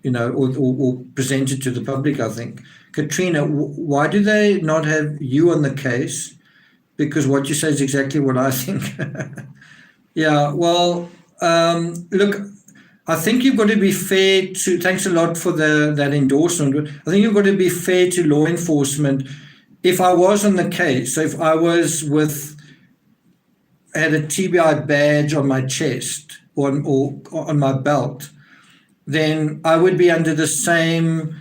or presented to the public, I think. Katrina, why do they not have you on the case? Because what you say is exactly what I think. Yeah, well, look, I think you've got to be fair to, thanks a lot for that endorsement, but I think you've got to be fair to law enforcement. If I was on the case, so if I was had a TBI badge on my chest or on my belt, then I would be under the same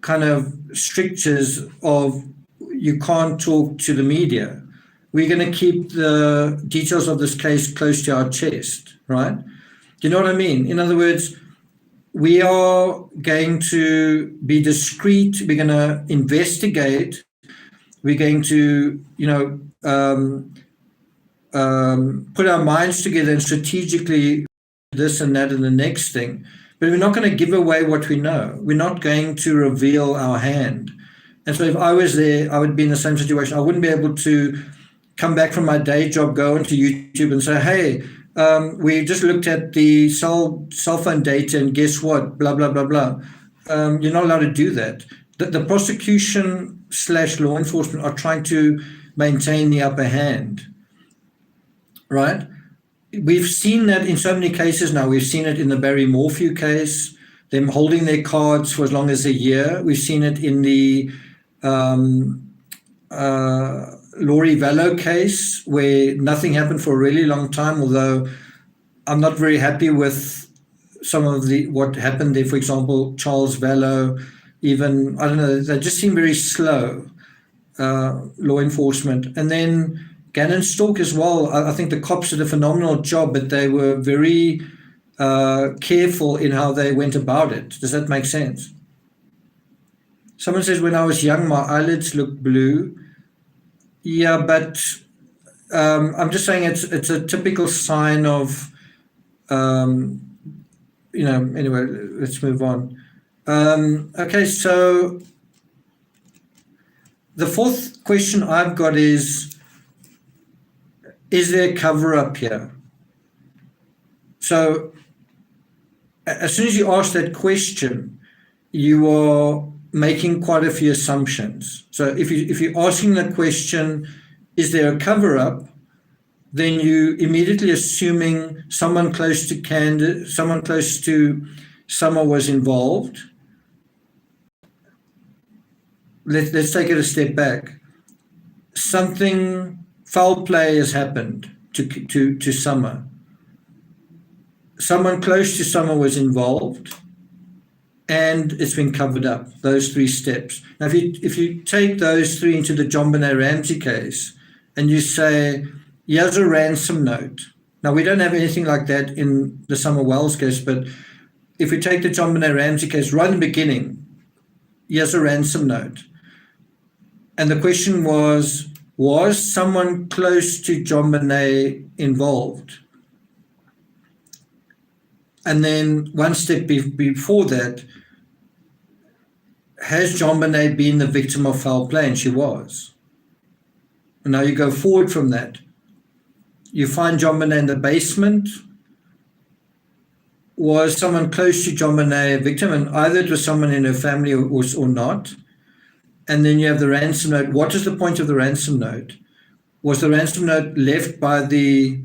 kind of strictures of you can't talk to the media. We're going to keep the details of this case close to our chest, right? Do you know what I mean? In other words, we are going to be discreet. We're going to investigate. We're going to, put our minds together and strategically this and that and the next thing, but we're not going to give away what we know. We're not going to reveal our hand. And so if I was there, I would be in the same situation. I wouldn't be able to come back from my day job, go into YouTube and say, hey, we just looked at the cell phone data and guess what, blah, blah, blah, blah. You're not allowed to do that. The prosecution / law enforcement are trying to maintain the upper hand, right? We've seen that in so many cases now. We've seen it in the Barry Morphew case, them holding their cards for as long as a year. We've seen it in the Laurie Vallow case, where nothing happened for a really long time, although I'm not very happy with some of what happened there. For example, Charles Vallow, even, I don't know, they just seem very slow, law enforcement. And then Gannon Stork as well. I think the cops did a phenomenal job, but they were very careful in how they went about it. Does that make sense? Someone says, when I was young, my eyelids looked blue. Yeah, but I'm just saying it's a typical sign of, anyway, let's move on. Okay, so the fourth question I've got is there a cover-up here? So as soon as you ask that question, you are making quite a few assumptions. So if you're asking the question, is there a cover-up, then you immediately assuming someone close to Summer was involved. Let's take it a step back. Something foul play has happened to Summer. Someone close to Summer was involved, and it's been covered up, those three steps. Now, if you take those three into the John Benet Ramsey case and you say, here's a ransom note. Now, we don't have anything like that in the Summer Wells case, but if we take the John Benet Ramsey case right in the beginning, here's a ransom note. And the question was someone close to John Benet involved? And then one step before that, has John Benet been the victim of foul play? And she was. And now you go forward from that. You find John Benet in the basement. Was someone close to John Benet a victim? And either it was someone in her family or not. And then you have the ransom note. What is the point of the ransom note? Was the ransom note left by the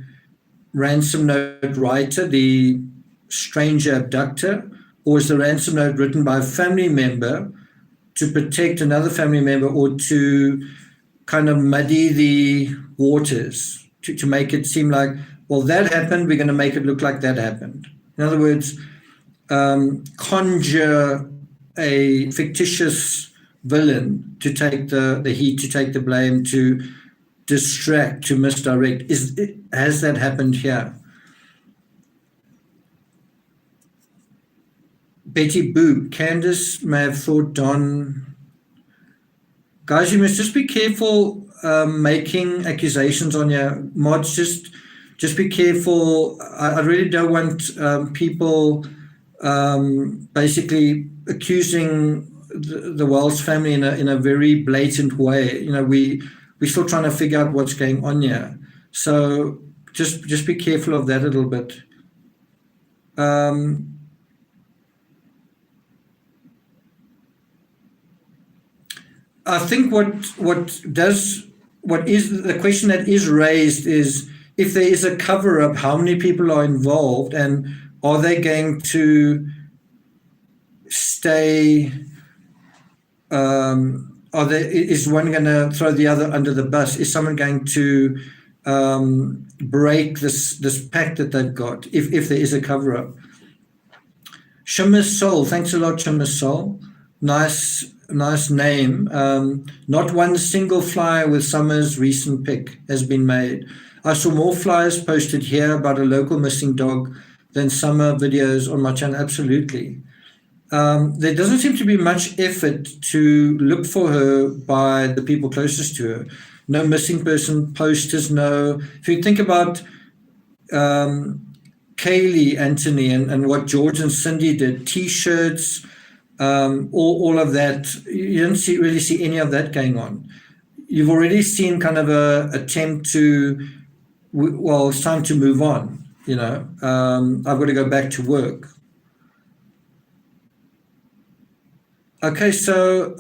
ransom note writer, the stranger abductor, or is the ransom note written by a family member to protect another family member, or to kind of muddy the waters, to make it seem like, well, that happened, we're going to make it look like that happened. In other words, conjure a fictitious villain to take the heat, to take the blame, to distract, to misdirect. Has that happened here? Betty Boop, Candace may have thought Don. Guys, you must just be careful making accusations on your mods. Just be careful. I really don't want people basically accusing the Wells family in a very blatant way. We're still trying to figure out what's going on here. So just be careful of that a little bit. I think what is the question that is raised is, if there is a cover-up, how many people are involved, and are they going to stay? Is one going to throw the other under the bus? Is someone going to break this pact that they've got if there is a cover-up? Shimmer Soul, thanks a lot, Shimmer Soul. Nice name. Not one single flyer with Summer's recent pic has been made. I saw more flyers posted here about a local missing dog than Summer videos on my channel. Absolutely. There doesn't seem to be much effort to look for her by the people closest to her. No missing person posters, no. If you think about Kaylee, Anthony, and what George and Cindy did, T-shirts, all of that. You don't really see any of that going on. You've already seen kind of a attempt to, well, it's time to move on. I've got to go back to work. Okay, so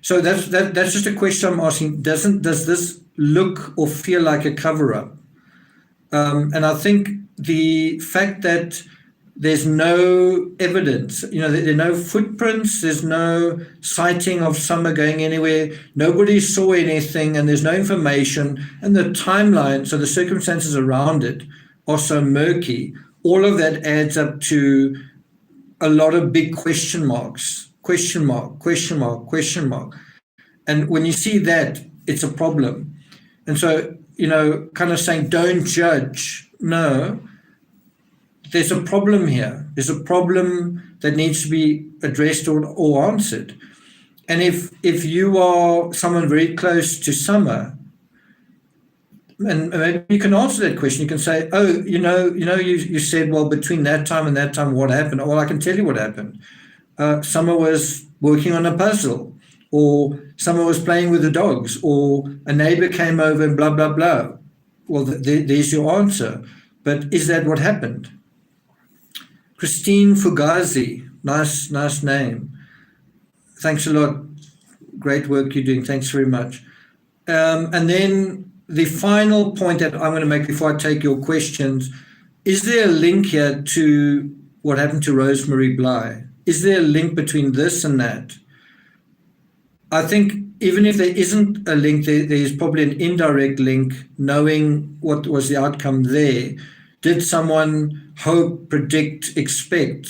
that's just a question I'm asking. Does this look or feel like a cover-up? And I think the fact that there's no evidence, there are no footprints, there's no sighting of Summer going anywhere, nobody saw anything, and there's no information, and the timeline, so the circumstances around it are so murky, all of that adds up to a lot of big question marks, question mark, question mark, question mark. And when you see that, it's a problem. And so, kind of saying, don't judge. No, there's a problem here. There's a problem that needs to be addressed or answered. And if you are someone very close to Summer, and maybe you can answer that question. You can say, oh, you said, well, between that time and that time, what happened? Well, I can tell you what happened. Summer was working on a puzzle, or Summer was playing with the dogs, or a neighbor came over and blah, blah, blah. Well, there's your answer. But is that what happened? Christine Fugazi, nice name. Thanks a lot. Great work you're doing. Thanks very much. And then the final point that I'm going to make before I take your questions, is there a link here to what happened to Rosemary Bly? Is there a link between this and that? I think even if there isn't a link, there is probably an indirect link, knowing what was the outcome there. Did someone hope, predict, expect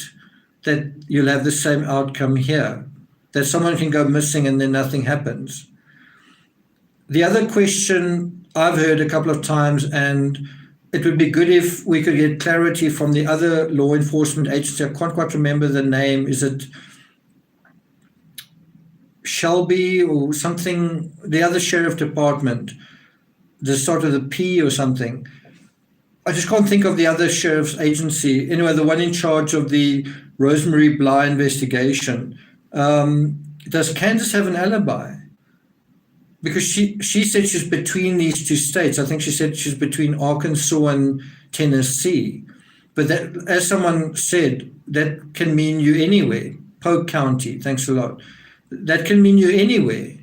that you'll have the same outcome here? That someone can go missing and then nothing happens? The other question I've heard a couple of times, and it would be good if we could get clarity from the other law enforcement agency. I can't quite remember the name. Is it Shelby or something? The other sheriff department, the sort of the P or something. I just can't think of the other sheriff's agency. Anyway, the one in charge of the Rosemary Bly investigation. Does Candace have an alibi? Because she said she's between these two states. I think she said she's between Arkansas and Tennessee. But that, as someone said, that can mean you anywhere. Polk County, thanks a lot. That can mean you anywhere.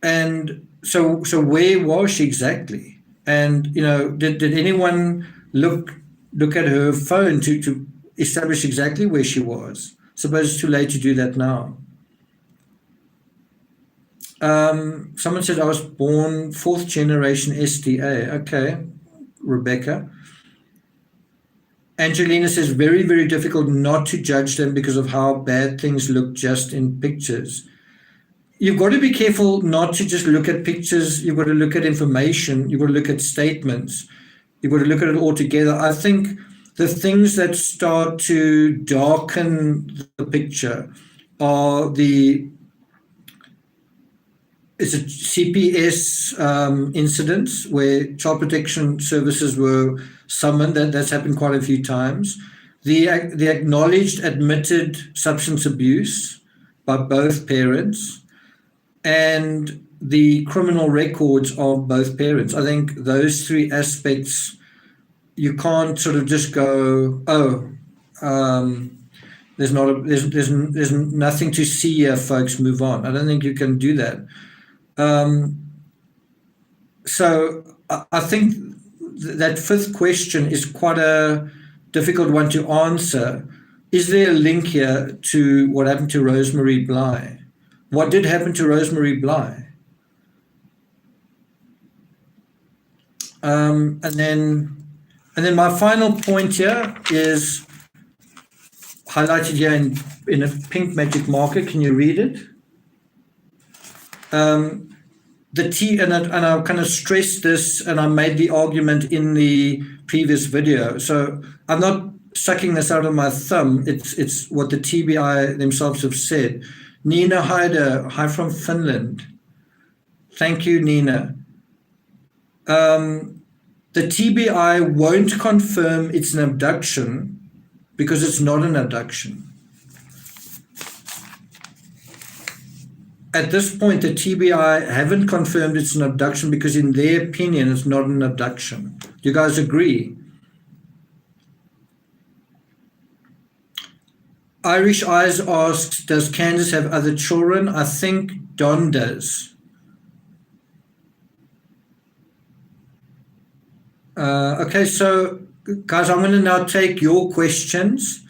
And so where was she exactly? And, did anyone look at her phone to establish exactly where she was? I suppose it's too late to do that now. Someone said I was born 4th generation SDA. Okay, Rebecca. Angelina says, very, very difficult not to judge them because of how bad things look just in pictures. You've got to be careful not to just look at pictures. You've got to look at information. You've got to look at statements. You've got to look at it all together. I think the things that start to darken the picture are it's a CPS incidents where child protection services were summoned. That's happened quite a few times. The acknowledged, admitted substance abuse by both parents, and the criminal records of both parents. I think those three aspects, you can't sort of just go, there's nothing to see here, folks, move on. I don't think you can do that. So I think that fifth question is quite a difficult one to answer. Is there a link here to what happened to Rosemary Bly? What did happen to Rosemary Bly? And then my final point here is highlighted here in a pink magic marker. Can you read it? And I kind of stressed this, and I made the argument in the previous video. So I'm not sucking this out of my thumb. It's what the TBI themselves have said. Nina Hyder, hi from Finland. Thank you, Nina. The the TBI won't confirm it's an abduction because it's not an abduction. At this point, the TBI haven't confirmed it's an abduction because in their opinion, it's not an abduction. Do you guys agree? Irish Eyes asks, does Candace have other children? I think Don does. Okay, so guys, I'm going to now take your questions.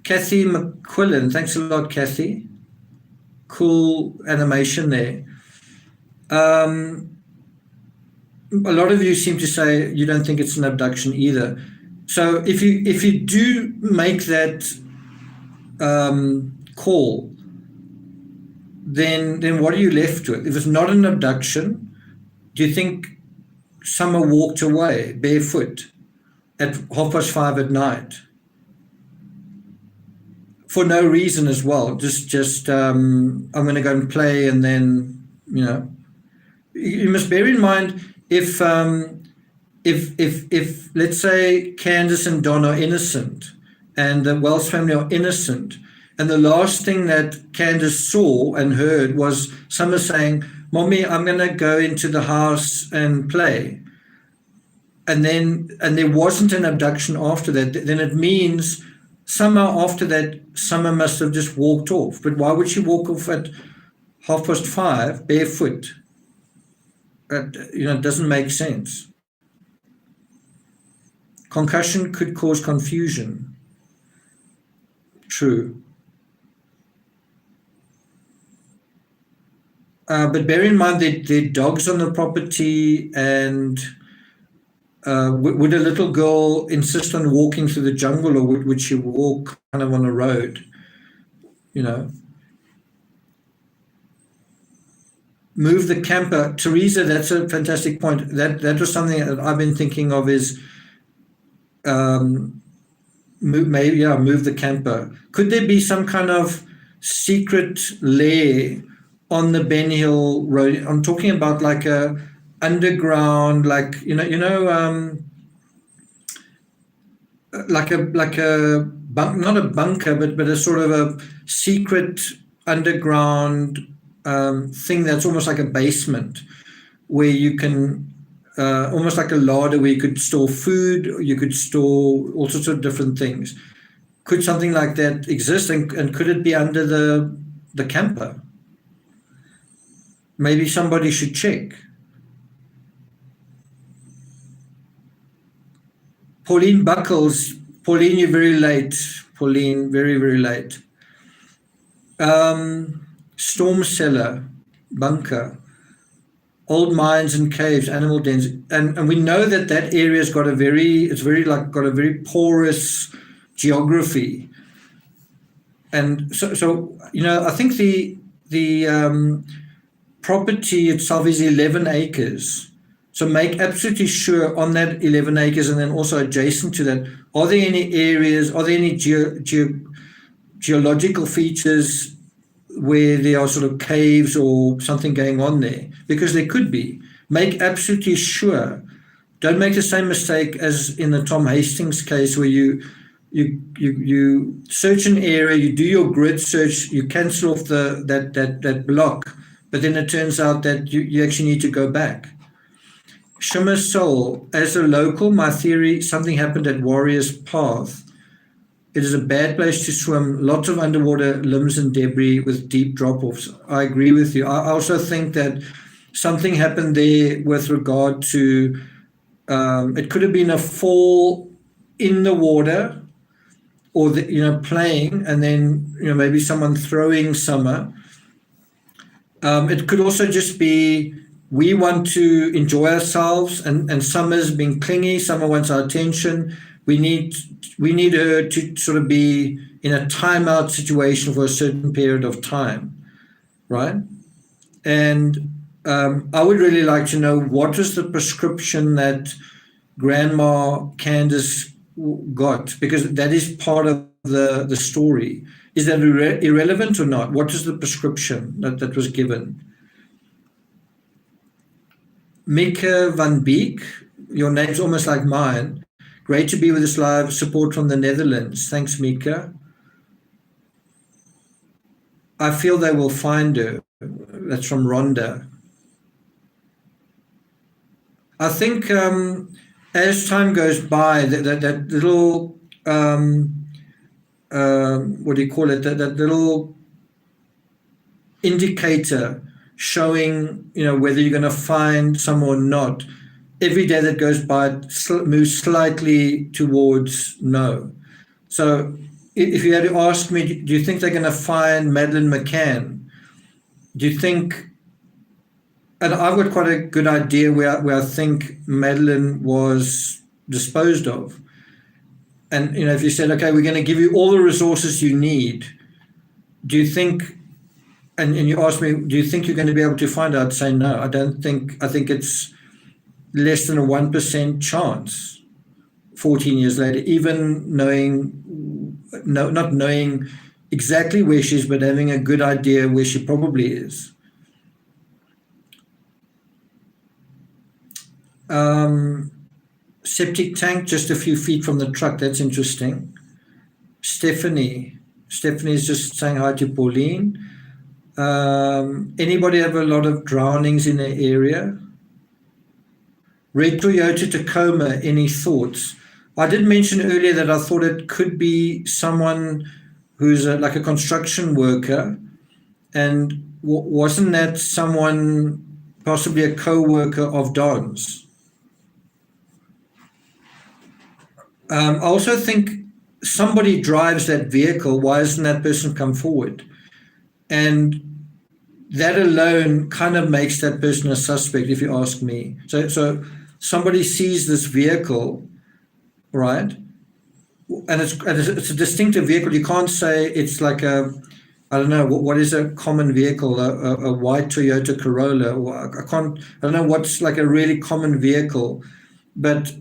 Kathy McQuillan, thanks a lot, Kathy. Cool animation there. A lot of you seem to say you don't think it's an abduction either. So if you do make that call, then what are you left with? If it's not an abduction, do you think Summer walked away barefoot at 5:30 at night for no reason as well? Just I'm going to go and play, and then you must bear in mind if let's say Candace and Don are innocent, and the Wells family are innocent, and the last thing that Candace saw and heard was Summer saying, "Mommy, I'm going to go into the house and play," and there wasn't an abduction after that, then it means somehow after that, Summer must have just walked off. But why would she walk off at 5:30 barefoot? It doesn't make sense. Concussion could cause confusion. True. But bear in mind that there are dogs on the property, and would a little girl insist on walking through the jungle, or would she walk kind of on a road? Move the camper. Teresa, that's a fantastic point. That was something that I've been thinking of is move the camper. Could there be some kind of secret lair on the Ben Hill Road? I'm talking about like a underground, like like a not a bunker, but a sort of a secret underground thing that's almost like a basement, where you can almost like a larder where you could store food, or you could store all sorts of different things. Could something like that exist, and could it be under the camper? Maybe somebody should check. Pauline Buckles. Pauline, you're very late. Pauline, very, very late. Storm cellar, bunker, old mines and caves, animal dens, and we know that area's got a very porous geography, and so I think the property itself is 11 acres. So make absolutely sure on that 11 acres, and then also adjacent to that, are there any areas, are there any geological features where there are sort of caves or something going on there? Because there could be. Make absolutely sure. Don't make the same mistake as in the Tom Hastings case, where you search an area, you do your grid search, you cancel off that block, but then it turns out that you actually need to go back. Shimmer Soul, as a local, my theory, something happened at Warriors Path. It is a bad place to swim, lots of underwater limbs and debris with deep drop-offs. I agree with you. I also think that something happened there with regard to, it could have been a fall in the water, or playing, and then maybe someone throwing Summer. It could also just be, we want to enjoy ourselves, and Summer's being clingy. Summer wants our attention. We need her to sort of be in a timeout situation for a certain period of time, right? And I would really like to know, what was the prescription that Grandma Candace got, because that is part of the story. Is that irrelevant or not? What is the prescription that was given? Mika van Beek, your name's almost like mine. Great to be with us live. Support from the Netherlands. Thanks, Mika. I feel they will find her. That's from Rhonda. I think as time goes by, that little, what do you call it, that little indicator showing, whether you're going to find someone or not, every day that goes by it moves slightly towards no. So if you had to ask me, do you think they're going to find Madeleine McCann? Do you think, and I've got quite a good idea where I think Madeleine was disposed of. And, if you said, okay, we're going to give you all the resources you need, do you think, and you ask me, do you think you're going to be able to find out? I'd say no, I don't think, I think it's less than a 1% chance 14 years later, even not knowing exactly where she is, but having a good idea where she probably is. Septic tank just a few feet from the truck. That's interesting. Stephanie is just saying hi to Pauline. Anybody have a lot of drownings in the area? Red Toyota Tacoma, any thoughts? I did mention earlier that I thought it could be someone who's like a construction worker, and wasn't that someone, possibly a co-worker of Don's? I also think somebody drives that vehicle. Why hasn't that person come forward? And that alone kind of makes that person a suspect, if you ask me. So somebody sees this vehicle, right? And it's a distinctive vehicle. You can't say it's like I don't know, what is a common vehicle, a white Toyota Corolla. I don't know what's like a really common vehicle. But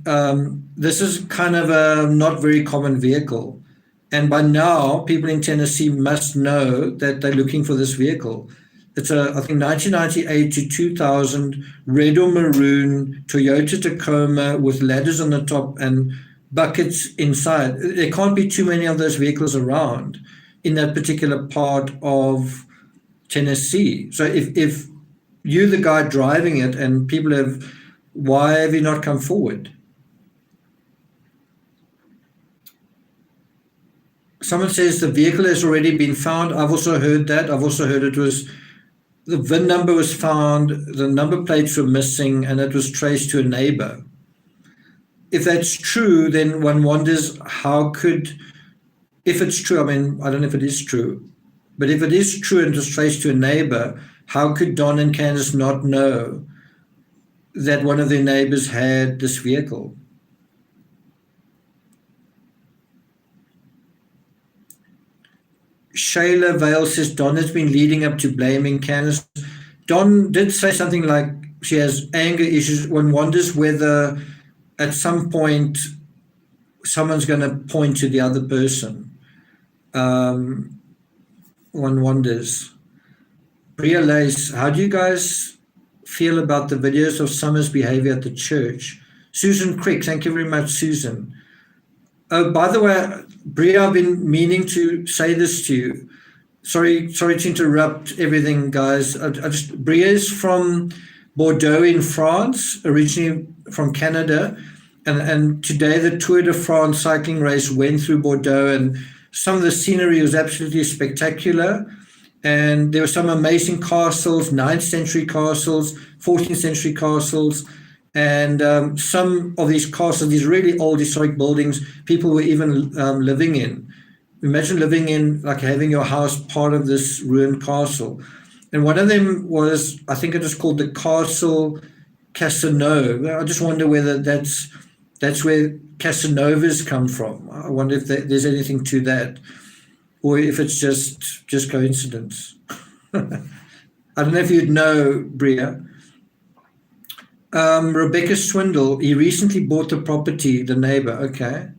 this is kind of a not very common vehicle. And by now, people in Tennessee must know that they're looking for this vehicle. It's I think 1998 to 2000 red or maroon Toyota Tacoma with ladders on the top and buckets inside. There can't be too many of those vehicles around in that particular part of Tennessee. So if you're the guy driving it and people have, why have you not come forward? Someone says the vehicle has already been found. I've also heard that. I've also heard the VIN number was found, the number plates were missing, and it was traced to a neighbor. If that's true, then one wonders if it's true, I mean, I don't know if it is true, but if it is true and it was traced to a neighbor, how could Don and Candace not know that one of their neighbors had this vehicle? Shayla Vale says Don has been leading up to blaming Candace. Don did say something like she has anger issues. One wonders whether at some point someone's going to point to the other person. One wonders. Bria Lace, how do you guys feel about the videos of Summer's behavior at the church? Susan Crick, thank you very much, Susan. Oh, by the way, Bria, I've been meaning to say this to you. Sorry to interrupt everything, guys. Bria is from Bordeaux in France, originally from Canada. And today the Tour de France cycling race went through Bordeaux, and some of the scenery was absolutely spectacular. And there were some amazing castles, 9th century castles, 14th century castles. And some of these castles, these really old historic buildings, people were even living in. Imagine living in, like having your house part of this ruined castle. And one of them was, I think it was called the Castle Casanova. I just wonder whether that's where Casanovas come from. I wonder if there's anything to that, or if it's just coincidence. I don't know if you'd know, Bria. Rebecca Swindle, he recently bought the property, the neighbor. Okay.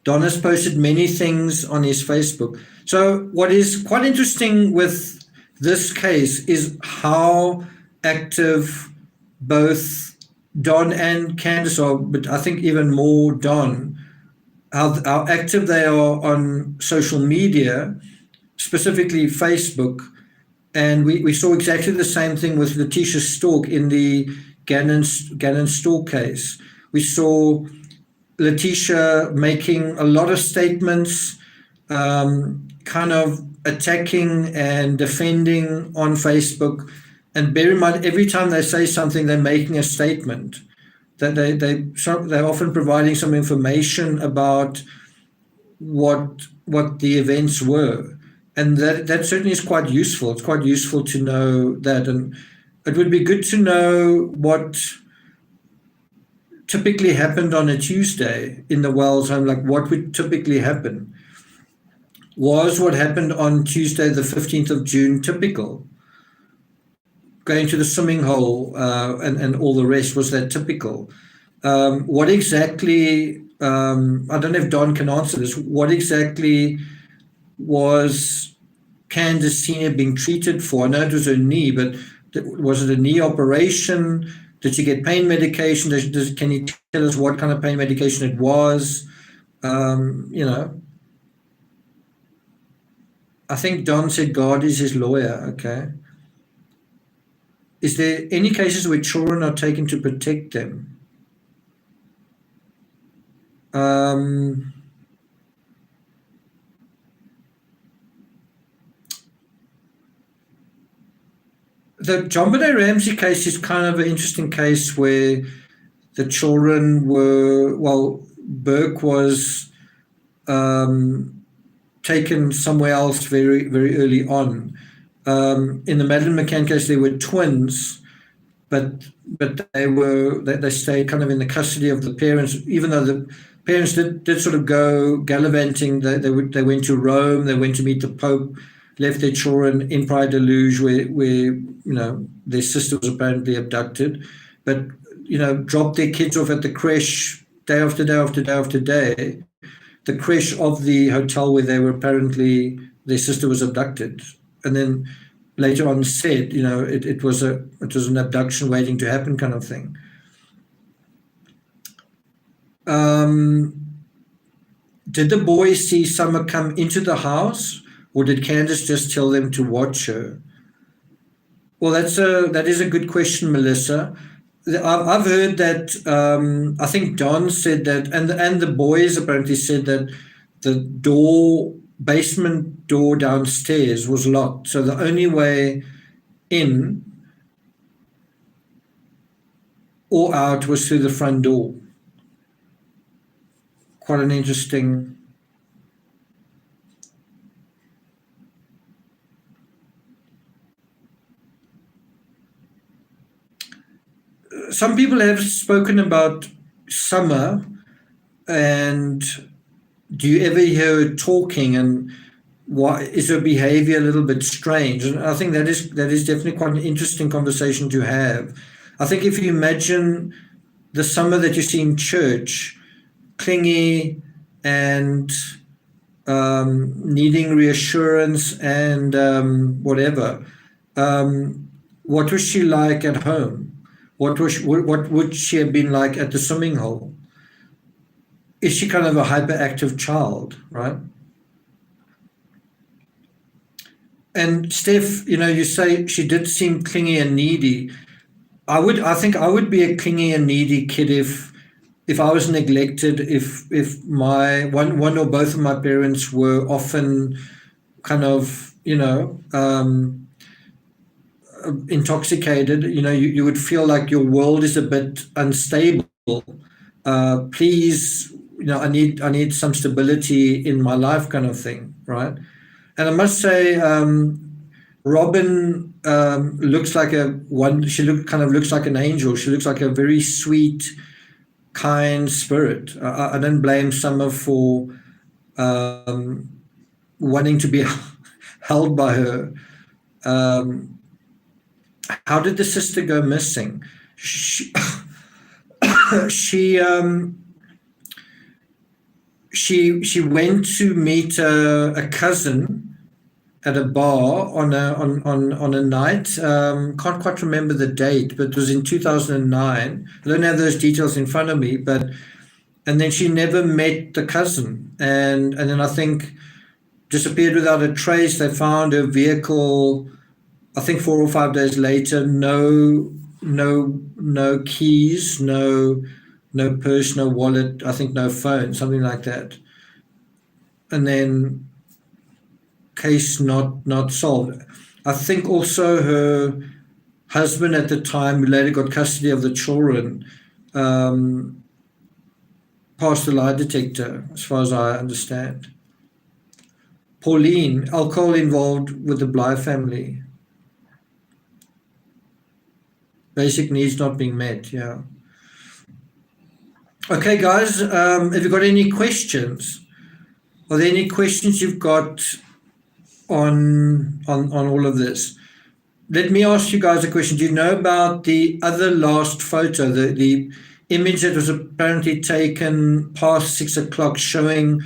Don has posted many things on his Facebook. So what is quite interesting with this case is how active both Don and Candace are, but I think even more Don, how active they are on social media, specifically Facebook. And we saw exactly the same thing with Letitia Stork in the Gannon Stork case. We saw Letitia making a lot of statements, kind of attacking and defending on Facebook. And bear in mind, every time they say something, they're making a statement. That they're often providing some information about what the events were, and that certainly is quite useful. It's quite useful to know that, and it would be good to know what typically happened on a Tuesday in the Wells home. Like, what would typically happen? Was what happened on Tuesday, the 15th of June, typical? Going to the swimming hole and all the rest, was that typical? What exactly, I don't know if Don can answer this, what exactly was Candace Senior being treated for? I know it was her knee, but was it a knee operation? Did she get pain medication? Can you tell us what kind of pain medication it was? I think Don said God is his lawyer. Okay. Is there any cases where children are taken to protect them? The John Benet Ramsey case is kind of an interesting case where the children were, Burke was taken somewhere else very, very early on. In the Madeleine McCann case, they were twins, but they stayed kind of in the custody of the parents, even though the parents did sort of go gallivanting. They went to Rome, they went to meet the Pope, left their children in Praia de Luge, where their sister was apparently abducted, but dropped their kids off at the creche day after day after day after day, the creche of the hotel where they were apparently, their sister was abducted, and then later on said, it was an abduction waiting to happen, kind of thing. Did the boys see Summer come into the house, or did Candace just tell them to watch her? Well, that is a good question, Melissa. I've heard that. I think Don said that, and the boys apparently said that the basement door downstairs was locked, so the only way in or out was through the front door. Quite an interesting. Some people have spoken about Summer, and do you ever hear her talking, and why is her behavior a little bit strange? And I think that is definitely quite an interesting conversation to have. I think if you imagine the Summer that you see in church, clingy and needing reassurance and whatever, what was she like at home? What would she have been like at the swimming hole? Is she kind of a hyperactive child, right? And Steph, you say she did seem clingy and needy. I think I would be a clingy and needy kid if I was neglected, if my one or both of my parents were often kind of, intoxicated. You would feel like your world is a bit unstable. Please, I need some stability in my life, kind of thing, right? And I must say, Robin looks like she looks like an angel. She looks like a very sweet, kind spirit. I don't blame Summer for wanting to be held by her. How did the sister go missing? She went to meet a cousin, at a bar on a night. Can't quite remember the date, but it was in 2009. I don't have those details in front of me, and then she never met the cousin, and then I think disappeared without a trace. They found her vehicle, I think 4 or 5 days later. No keys, no purse, no wallet. I think no phone, something like that. And then case not solved. I think also her husband at the time, who later got custody of the children, passed the lie detector, as far as I understand. Pauline, alcohol involved with the Bly family. Basic needs not being met, yeah. Okay, guys, have you got any questions? Are there any questions you've got on all of this? Let me ask you guys a question. Do you know about the other last photo, the image that was apparently taken past 6 o'clock showing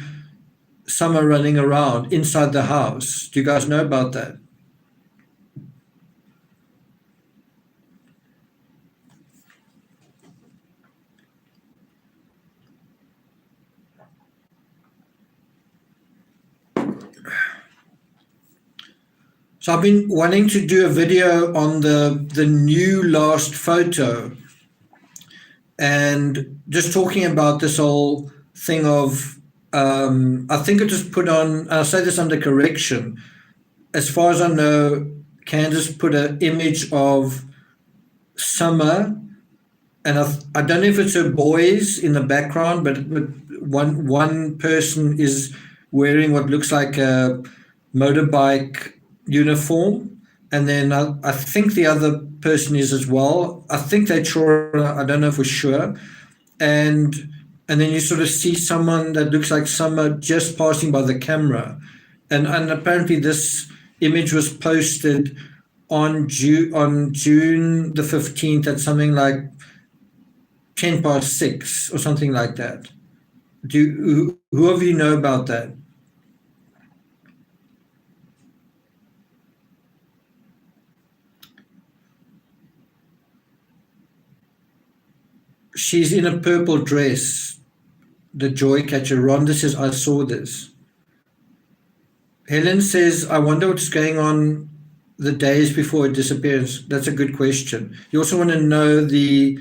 Summer running around inside the house? Do you guys know about that? So I've been wanting to do a video on the new last photo, and just talking about this whole thing of, I think it was put on, I'll say this under correction, as far as I know, Candace put an image of Summer, and I don't know if it's her boys in the background, but one person is wearing what looks like a motorbike uniform, and then I think the other person is as well. I think they're children, I don't know for sure. And then you sort of see someone that looks like Summer just passing by the camera. And apparently this image was posted on June the 15th at something like 6:10 or something like that. Who of you know about that? She's in a purple dress, the joy catcher. Rhonda says, I saw this. Helen says, I wonder what's going on the days before her disappearance. That's a good question. You also want to know the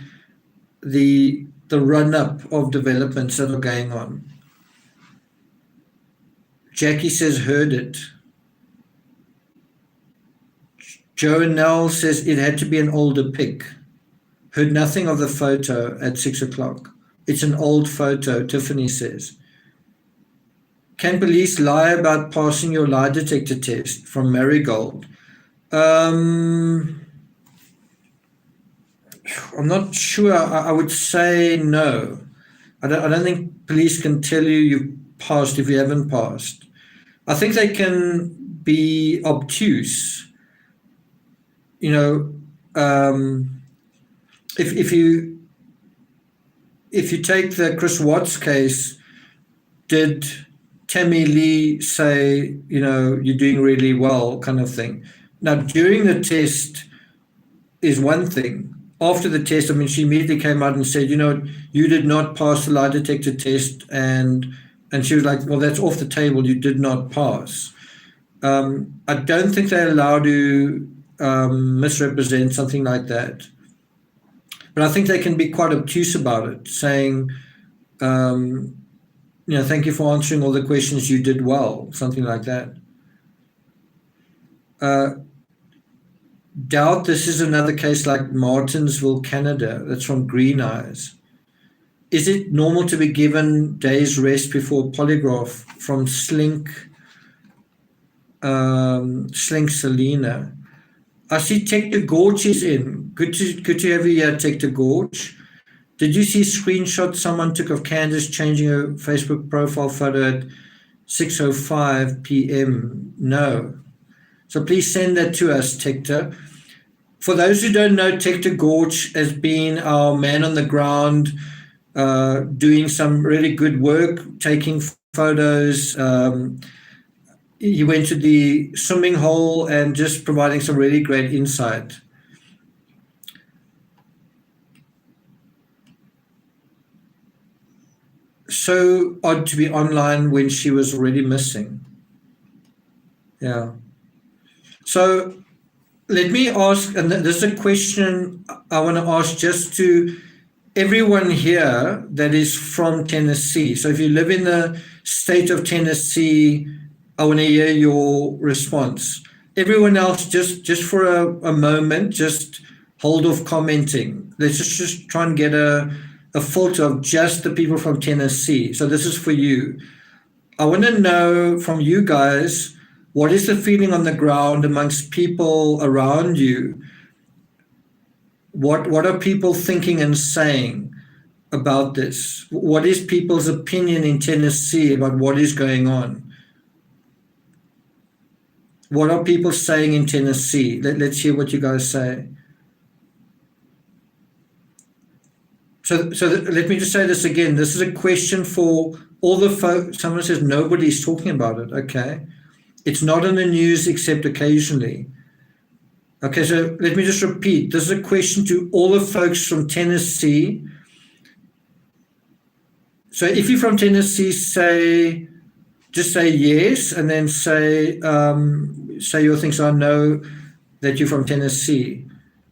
run-up of developments that are going on. Jackie says, heard it. Joanelle says, it had to be an older pic. Heard nothing of the photo at 6 o'clock. It's an old photo, Tiffany says. Can police lie about passing your lie detector test? From Marigold. I'm not sure. I would say no. I don't think police can tell you you've passed if you haven't passed. I think they can be obtuse. You know, if you take the Chris Watts case, did Tammy Lee say, you know, you're doing really well, kind of thing? Now, during the test is one thing. After the test, I mean, she immediately came out and said, you know, you did not pass the lie detector test, and she was like, well, that's off the table. You did not pass. I don't think they're allowed to misrepresent something like that. But I think they can be quite obtuse about it, saying, you know, thank you for answering all the questions, you did well, something like that. Doubt this is another case like Martinsville, Canada. That's from Green Eyes. Is it normal to be given days rest before polygraph? From Slink Selena. I see Tector Gorge is in. Good to have you here, Tector Gorge. Did you see screenshots someone took of Candace changing her Facebook profile photo at 6:05 p.m.? No. So please send that to us, Tector. For those who don't know, Tector Gorge has been our man on the ground, doing some really good work, taking photos, he went to the swimming hole and just providing some really great insight. So odd to be online when she was already missing. Yeah. So let me ask, and this is a question I want to ask just to everyone here that is from Tennessee. So if you live in the state of Tennessee, I want to hear your response. Everyone else, just for a moment, just hold off commenting. Let's just try and get a filter of just the people from Tennessee. So this is for you. I want to know from you guys, what is the feeling on the ground amongst people around you? What are people thinking and saying about this? What is people's opinion in Tennessee about what is going on? What are people saying in Tennessee? Let's hear what you guys say. So let me just say this again. This is a question for all the folks. Someone says nobody's talking about it. Okay. It's not in the news except occasionally. Okay, so let me just repeat. This is a question to all the folks from Tennessee. So if you're from Tennessee, just say yes, and then say your things. I know that you're from Tennessee.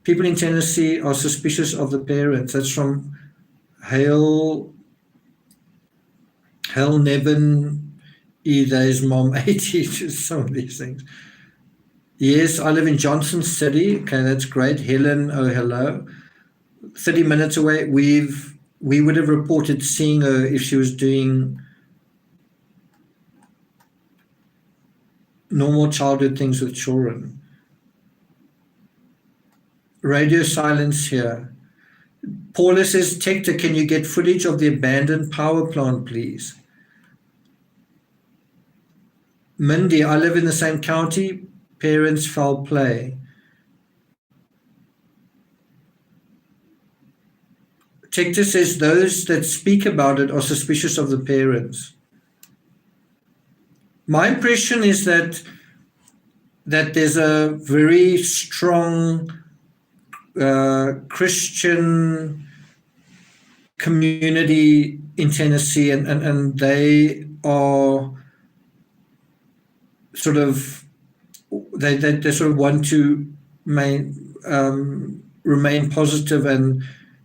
People in Tennessee are suspicious of the parents. That's from Hale Nevin, Eday's mom, 80, some of these things. Yes, I live in Johnson City. Okay, that's great. Helen, oh, hello. 30 minutes away. We would have reported seeing her if she was doing normal childhood things with children. Radio silence here. Paula says, Tector, can you get footage of the abandoned power plant, please? Mindy, I live in the same county. Parents foul play. Tector says those that speak about it are suspicious of the parents. My impression is that there's a very strong Christian community in Tennessee, and they are sort of they sort of want to remain positive and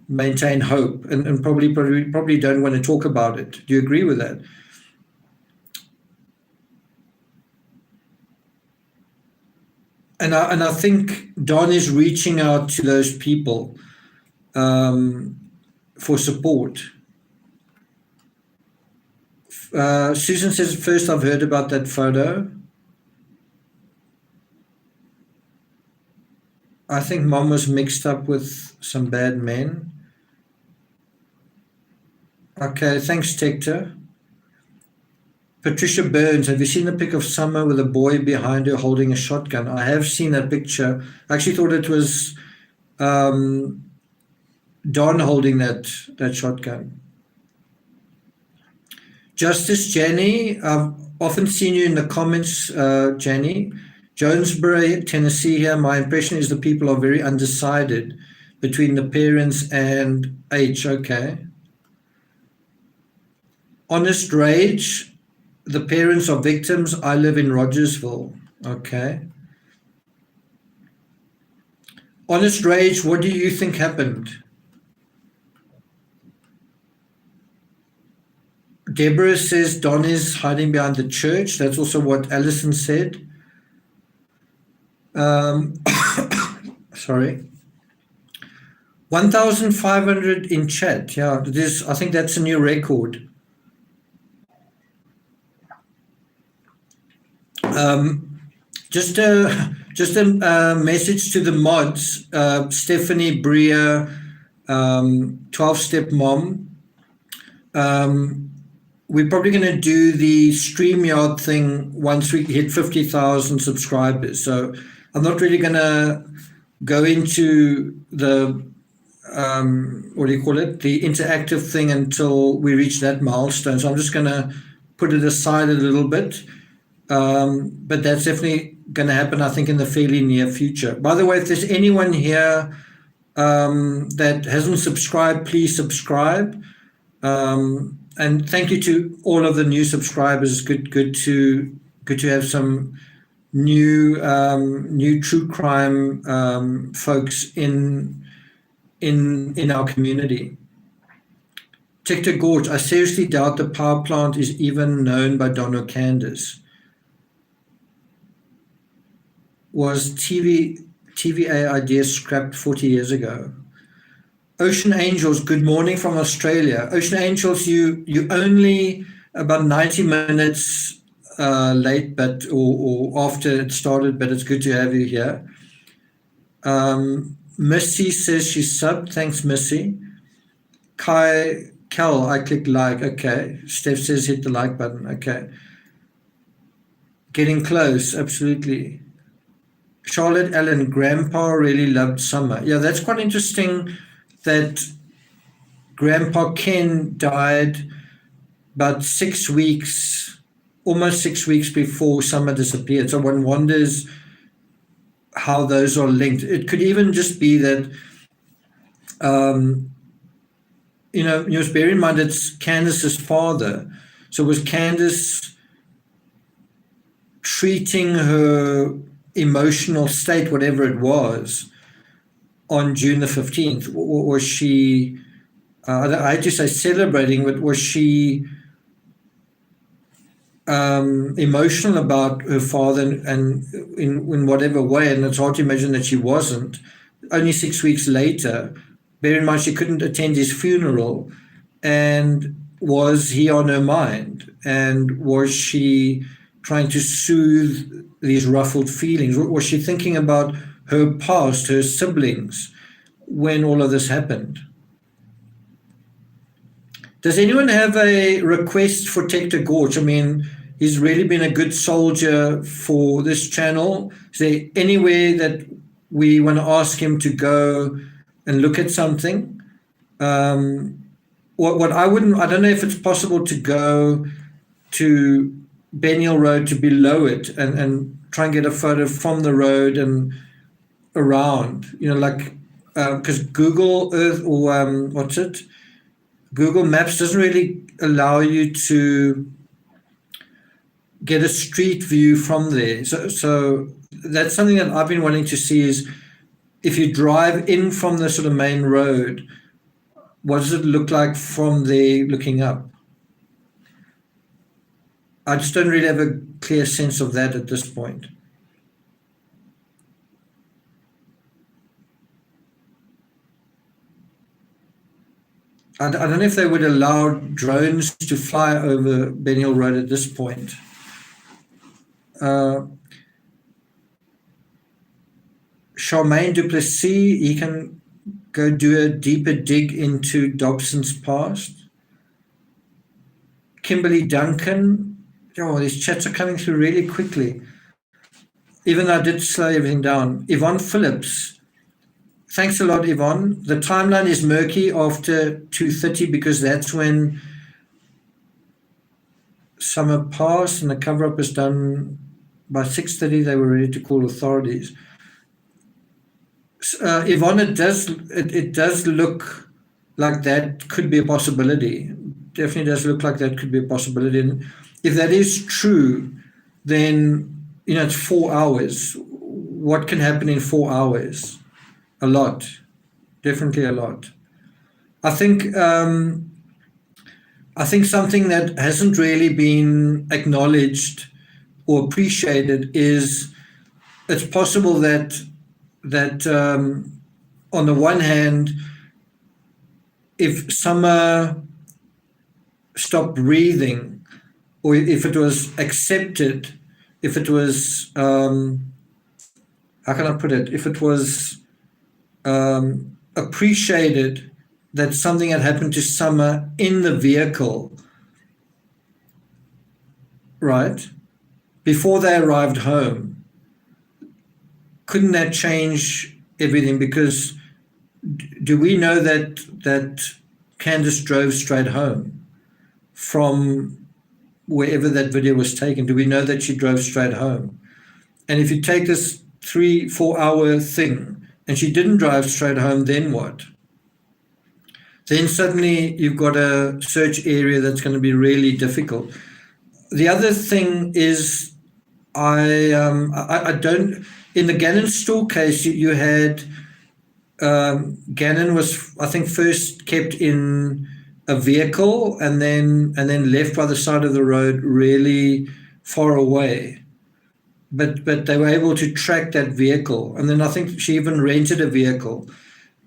maintain hope, and probably don't want to talk about it. Do you agree with that? And I think Don is reaching out to those people for support. Susan says, first I've heard about that photo. I think mom was mixed up with some bad men. Okay, thanks, Tector. Patricia Burns, have you seen the pic of Summer with a boy behind her holding a shotgun? I have seen that picture. I actually thought it was Don holding that shotgun. Justice Jenny, I've often seen you in the comments, Jenny. Jonesboro, Tennessee here. My impression is the people are very undecided between the parents and H. Okay. Honest Rage, the parents are victims. I live in Rogersville. Okay. Honest Rage, what do you think happened? Deborah says Don is hiding behind the church. That's also what Alison said. Sorry. 1,500 in chat. Yeah, I think that's a new record. Just a message to the mods, Stephanie, Bria, 12-Step Mom. We're probably going to do the StreamYard thing once we hit 50,000 subscribers. So I'm not really going to go into the, what do you call it, the interactive thing until we reach that milestone. So I'm just going to put it aside a little bit. But that's definitely going to happen, I think, in the fairly near future. By the way, if there's anyone here that hasn't subscribed, please subscribe. And thank you to all of the new subscribers. Good to have some new true crime folks in our community. Tector Gorge, I seriously doubt the power plant is even known by Don or Candace. Was TVA idea scrapped 40 years ago? Ocean Angels, good morning from Australia. Ocean Angels, you only about 90 minutes late, but or after it started, but it's good to have you here. Missy says she's subbed. Thanks, Missy. Cal, I click like. Okay. Steph says hit the like button. Okay. Getting close. Absolutely. Charlotte Allen, Grandpa really loved summer. Yeah, that's quite interesting that Grandpa Ken died about 6 weeks, almost 6 weeks before summer disappeared. So one wonders how those are linked. It could even just be that, you must bear in mind it's Candace's father. So was Candace treating her emotional state, whatever it was, on June the 15th? Or was she, I hate to say celebrating, but was she emotional about her father and in whatever way? And it's hard to imagine that she wasn't. Only 6 weeks later, bear in mind she couldn't attend his funeral. And was he on her mind? And was she trying to soothe these ruffled feelings? Was she thinking about her past, her siblings, when all of this happened? Does anyone have a request for Tector Gorge? I mean, he's really been a good soldier for this channel. Is there anywhere that we want to ask him to go and look at something? What I don't know if it's possible to go to Ben Hill Road, to below it, and try and get a photo from the road and around, because Google Earth or Google Maps doesn't really allow you to get a street view from there. So that's something that I've been wanting to see, is if you drive in from the sort of main road, what does it look like from there looking up? I just don't really have a clear sense of that at this point. I don't know if they would allow drones to fly over Ben Hill Road at this point. Charmaine Duplessis, he can go do a deeper dig into Dobson's past. Kimberly Duncan, these chats are coming through really quickly, even though I did slow everything down. Yvonne Phillips, thanks a lot, Yvonne. The timeline is murky after 2:30 because that's when summer passed and the cover-up was done. By 6:30, they were ready to call authorities. Yvonne, it does look like that could be a possibility. Definitely does look like that could be a possibility. And if that is true, then, it's 4 hours. What can happen in 4 hours? A lot. Definitely a lot. I think something that hasn't really been acknowledged or appreciated is it's possible that on the one hand, if Summer stopped breathing, or if it was accepted, if it was, how can I put it? If it was appreciated that something had happened to Summer in the vehicle, right, before they arrived home, couldn't that change everything? Because do we know that Candace drove straight home from wherever that video was taken? Do we know that she drove straight home? And if you take this 3-4 hour thing and she didn't drive straight home, then what? Then suddenly you've got a search area that's going to be really difficult. The other thing is, I don't, in the Gannon store case, you had, Gannon was, I think, first kept in a vehicle and then left by the side of the road really far away. But they were able to track that vehicle. And then I think she even rented a vehicle.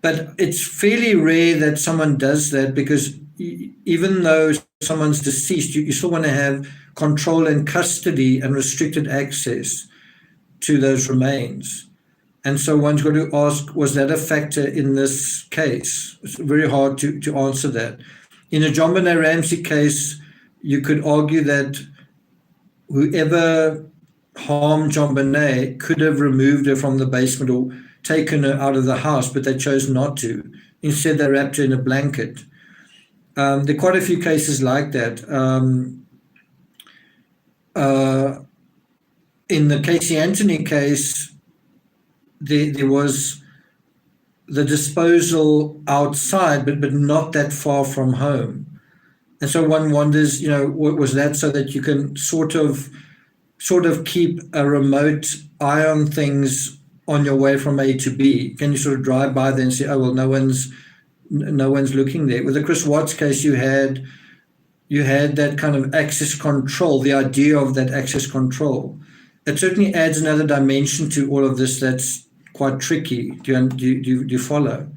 But it's fairly rare that someone does that, because even though someone's deceased, you still want to have control and custody and restricted access to those remains. And so one's got to ask, was that a factor in this case? It's very hard to answer that. In a John Benet Ramsey case, you could argue that whoever harmed John Benet could have removed her from the basement or taken her out of the house, but they chose not to. Instead, they wrapped her in a blanket. There are quite a few cases like that. In the Casey Anthony case, there was the disposal outside, but not that far from home. And so one wonders, was that so that you can sort of keep a remote eye on things on your way from A to B? Can you sort of drive by there and say, oh, well, no one's looking there? With the Chris Watts case, you had that kind of access control, the idea of that access control. It certainly adds another dimension to all of this that's quite tricky. Do you follow?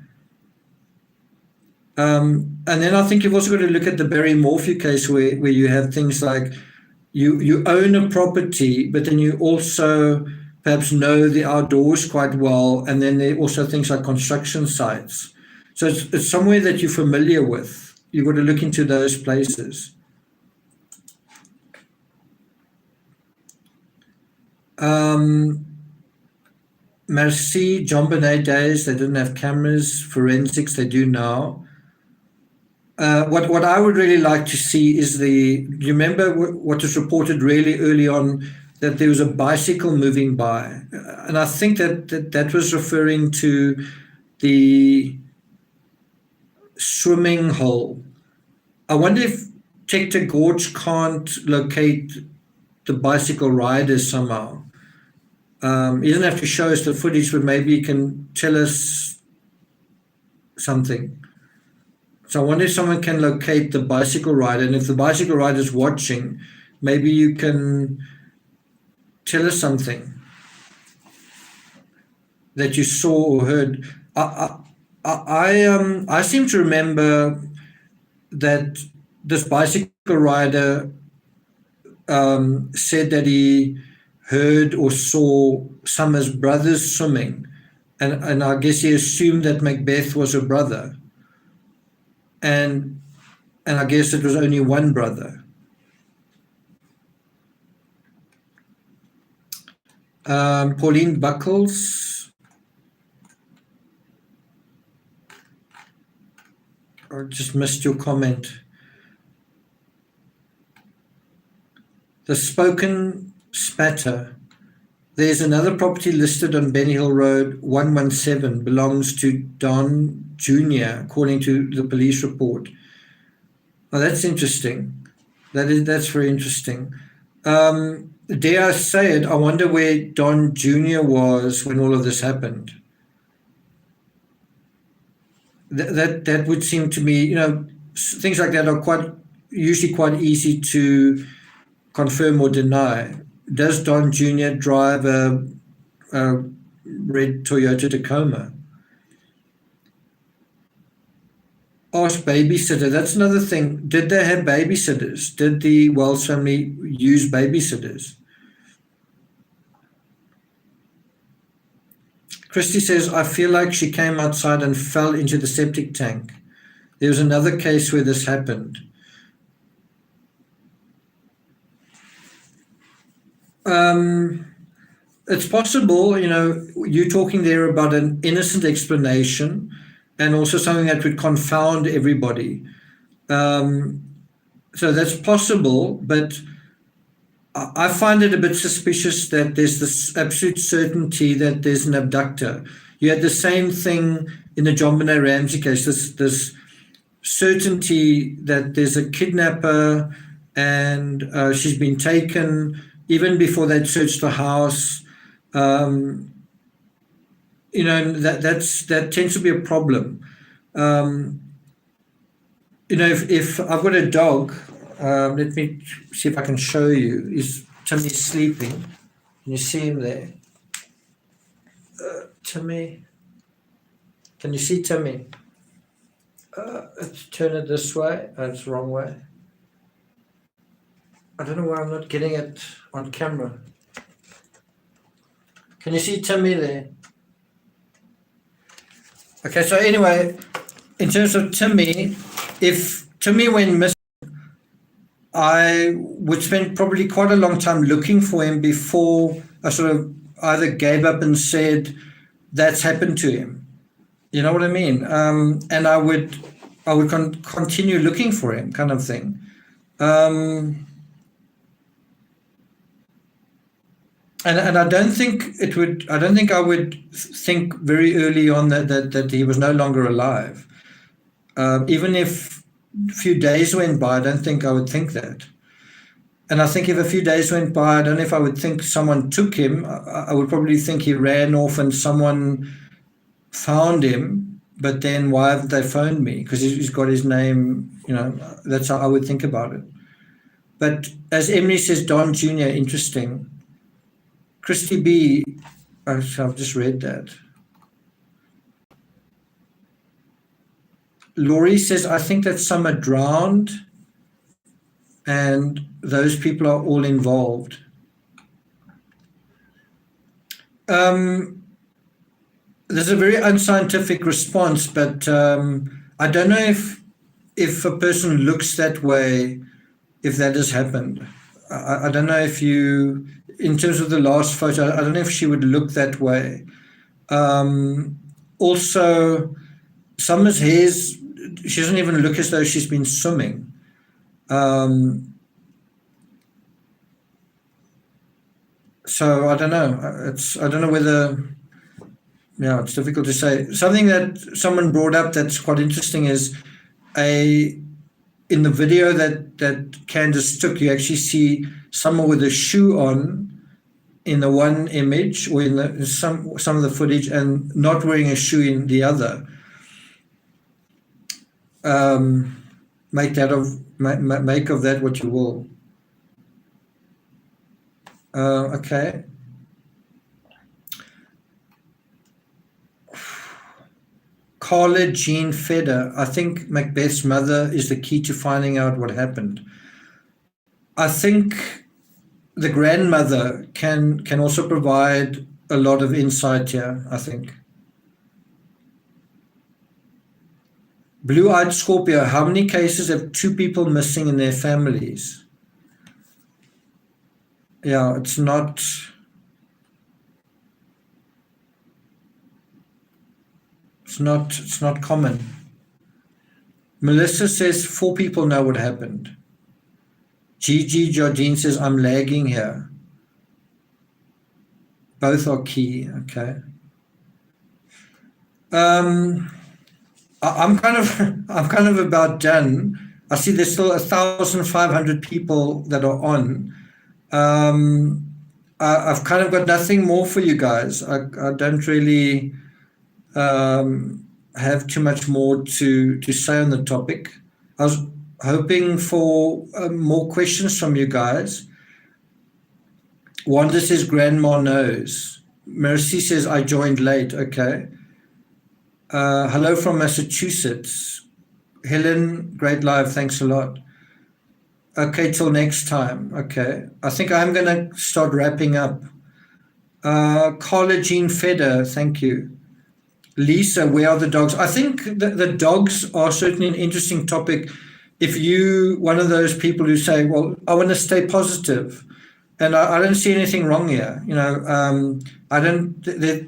And then I think you've also got to look at the Barry Morphew case where you have things like you own a property, but then you also perhaps know the outdoors quite well, and then there are also things like construction sites. So it's somewhere that you're familiar with. You've got to look into those places. Merci, John Benet days, they didn't have cameras, forensics, they do now. What I would really like to see is you remember what was reported really early on, that there was a bicycle moving by. And I think that was referring to the swimming hole. I wonder if Tector Gorge can't locate the bicycle riders somehow. He doesn't have to show us the footage, but maybe he can tell us something. So I wonder if someone can locate the bicycle rider, and if the bicycle rider is watching, maybe you can tell us something that you saw or heard. I seem to remember that this bicycle rider said that he heard or saw Summer's brothers swimming, and I guess he assumed that Macbeth was a brother, and I guess it was only one brother. Pauline Buckles. I just missed your comment. The Spoken Spatter. There's another property listed on Benny Hill Road, 117, belongs to Don Jr., according to the police report. Oh, that's interesting. That's very interesting. Dare I say it, I wonder where Don Jr. was when all of this happened. That would seem to me, things like that are usually quite easy to confirm or deny. Does Don Jr. drive a red Toyota Tacoma? Ask babysitter. That's another thing. Did they have babysitters? Did the Wells family use babysitters? Christy says, I feel like she came outside and fell into the septic tank. There was another case where this happened. It's possible, you're talking there about an innocent explanation and also something that would confound everybody. So that's possible, but I find it a bit suspicious that there's this absolute certainty that there's an abductor. You had the same thing in the John Benet Ramsey case, this certainty that there's a kidnapper and she's been taken even before they'd searched the house. That tends to be a problem. If I've got a dog, let me see if I can show you. Timmy's sleeping. Can you see him there? Timmy. Can you see Timmy? Let's turn it this way. Oh, it's the wrong way. I don't know why I'm not getting it on camera. Can you see Timmy there? Okay, so anyway, in terms of Timmy, if Timmy went missing, I would spend probably quite a long time looking for him before I sort of either gave up and said, that's happened to him. You know what I mean? And I would continue looking for him, kind of thing. And I don't think I would think very early on that he was no longer alive. Even if a few days went by, I don't think I would think that. And I think if a few days went by, I don't know if I would think someone took him. I would probably think he ran off and someone found him, but then why haven't they phoned me? Because he's got his name, that's how I would think about it. But as Emily says, Don Jr., interesting. Christy B, I've just read that. Laurie says, I think that some are drowned and those people are all involved. There's a very unscientific response, but I don't know if a person looks that way, if that has happened. I don't know if you, in terms of the last photo, I don't know if she would look that way. Also, Summer's hair's, she doesn't even look as though she's been swimming. So I don't know. I don't know whether, it's difficult to say. Something that someone brought up that's quite interesting is in the video that Candace took, you actually see someone with a shoe on in the one image, or in some of the footage, and not wearing a shoe in the other. Make of that what you will. Okay. Carla Jean Feder, I think Macbeth's mother is the key to finding out what happened. I think the grandmother can also provide a lot of insight here, I think. Blue-eyed Scorpio, how many cases have two people missing in their families? Yeah, it's not common. Melissa says 4 people know what happened. Gigi Jardine says, I'm lagging here. Both are key, okay. I'm kind of about done. I see there's still 1,500 people that are on. I've kind of got nothing more for you guys. I don't really have too much more to say on the topic. I was hoping for more questions from you guys. Wanda says grandma knows. Mercy says I joined late. Okay. Hello from Massachusetts. Helen, great live. Thanks a lot. Okay, till next time. Okay. I think I'm going to start wrapping up. Carla Jean Feder, thank you. Lisa, where are the dogs? I think the dogs are certainly an interesting topic. If you, one of those people who say, well, I want to stay positive, and I don't see anything wrong here.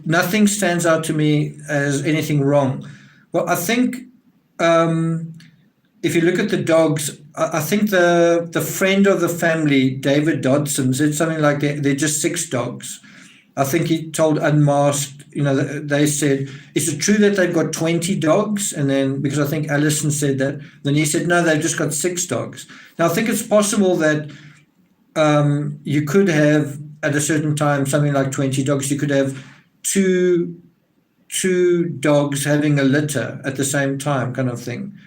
Nothing stands out to me as anything wrong. Well, I think if you look at the dogs, I think the friend of the family, David Dodson, said something like they're just 6 dogs. I think he told Unmasked, they said, is it true that they've got 20 dogs? And then, because I think Alison said that, then he said, no, they've just got 6 dogs. Now, I think it's possible that you could have, at a certain time, something like 20 dogs. You could have two dogs having a litter at the same time, kind of thing.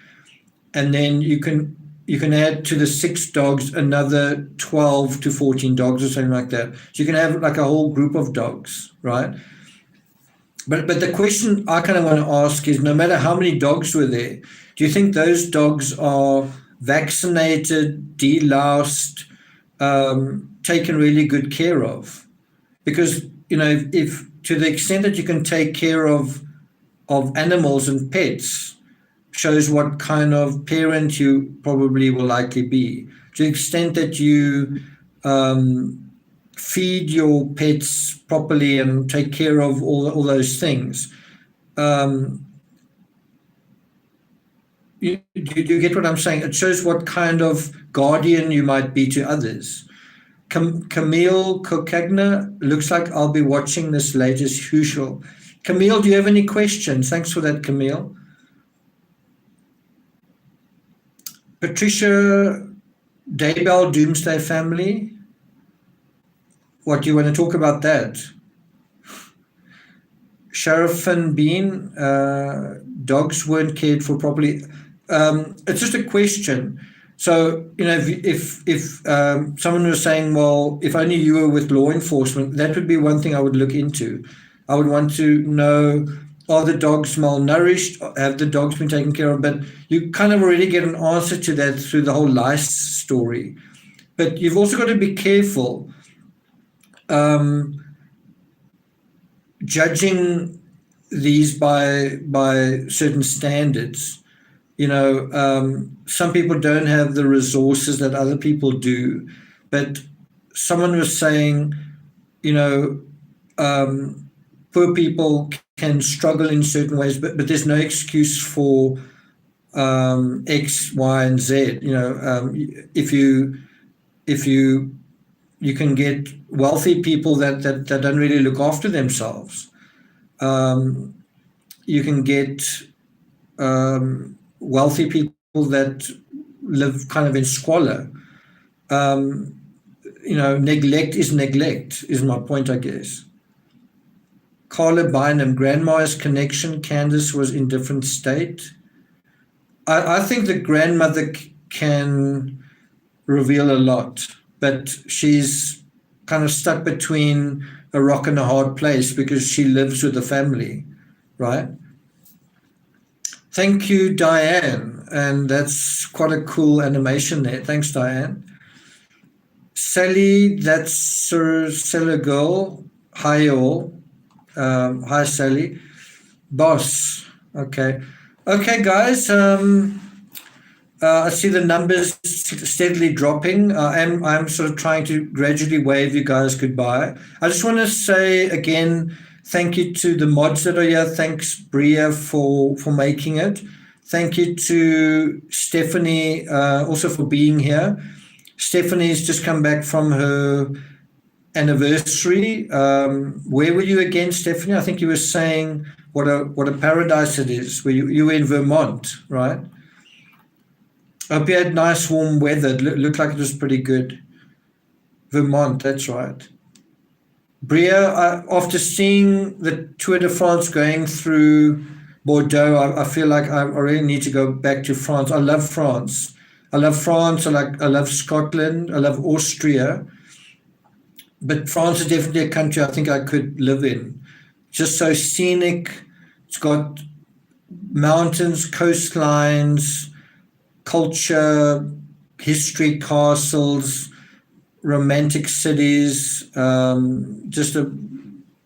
And then you can add to the 6 dogs another 12 to 14 dogs or something like that. So you can have like a whole group of dogs, right? But the question I kind of want to ask is, no matter how many dogs were there, do you think those dogs are vaccinated, deloused, taken really good care of? Because, if to the extent that you can take care of animals and pets, shows what kind of parent you probably will likely be. To the extent that you feed your pets properly and take care of all those things. You get what I'm saying? It shows what kind of guardian you might be to others. Camille Kokagna, looks like I'll be watching this later as usual. Camille, do you have any questions? Thanks for that, Camille. Patricia Daybell, Doomsday Family. What, do you want to talk about that? Sharafin Bean, dogs weren't cared for properly. It's just a question. So, if someone was saying, well, if only you were with law enforcement, that would be one thing I would look into. I would want to know, are the dogs malnourished? Have the dogs been taken care of? But you kind of already get an answer to that through the whole lice story. But you've also got to be careful judging these by certain standards. Some people don't have the resources that other people do. But someone was saying, poor people can struggle in certain ways, but there's no excuse for X, Y, and Z. If you can get wealthy people that don't really look after themselves. You can get wealthy people that live kind of in squalor. Neglect is neglect, is my point, I guess. Carla Bynum, grandma's connection, Candace was in different state. I think the grandmother can reveal a lot, but she's kind of stuck between a rock and a hard place because she lives with the family, right? Thank you, Diane. And that's quite a cool animation there. Thanks, Diane. Sally, that's Sir Seller Girl. Hi, all. Hi, Sally. Boss. Okay. Okay, guys. I see the numbers steadily dropping. I'm sort of trying to gradually wave you guys goodbye. I just want to say again, thank you to the mods that are here. Thanks, Bria, for making it. Thank you to Stephanie also for being here. Stephanie's just come back from her anniversary. Where were you again, Stephanie? I think you were saying what a paradise it is. You were in Vermont, right? I hope you had nice warm weather. It looked like it was pretty good. Vermont, that's right. Bria, after seeing the Tour de France going through Bordeaux, I feel like I really need to go back to France. I love France. I love France. I love Scotland. I love Austria. But France is definitely a country I think I could live in. Just so scenic. It's got mountains, coastlines, culture, history, castles, romantic cities, just a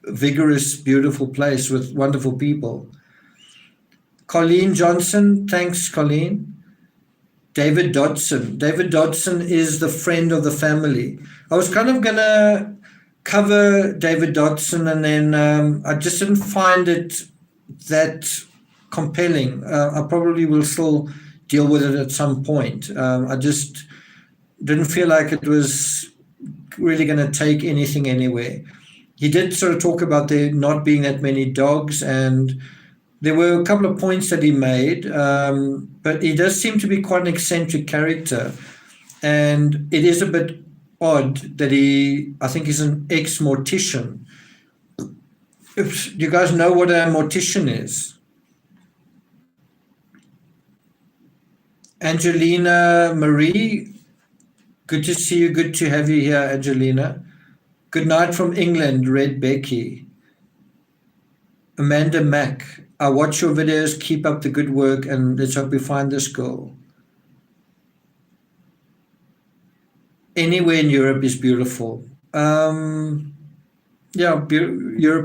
vigorous, beautiful place with wonderful people. Colleen Johnson, thanks, Colleen. David Dodson. David Dodson is the friend of the family. I was kind of going to cover David Dodson and then I just didn't find it that compelling. I probably will still deal with it at some point. I just didn't feel like it was really going to take anything anywhere. He did sort of talk about there not being that many dogs, and there were a couple of points that he made, but he does seem to be quite an eccentric character. And it is a bit odd that I think he's an ex-mortician. Do you guys know what a mortician is? Angelina Marie, good to see you. Good to have you here, Angelina. Good night from England, Red Becky. Amanda Mack, I watch your videos. Keep up the good work, and let's hope we find this girl. Anywhere in Europe is beautiful. Europe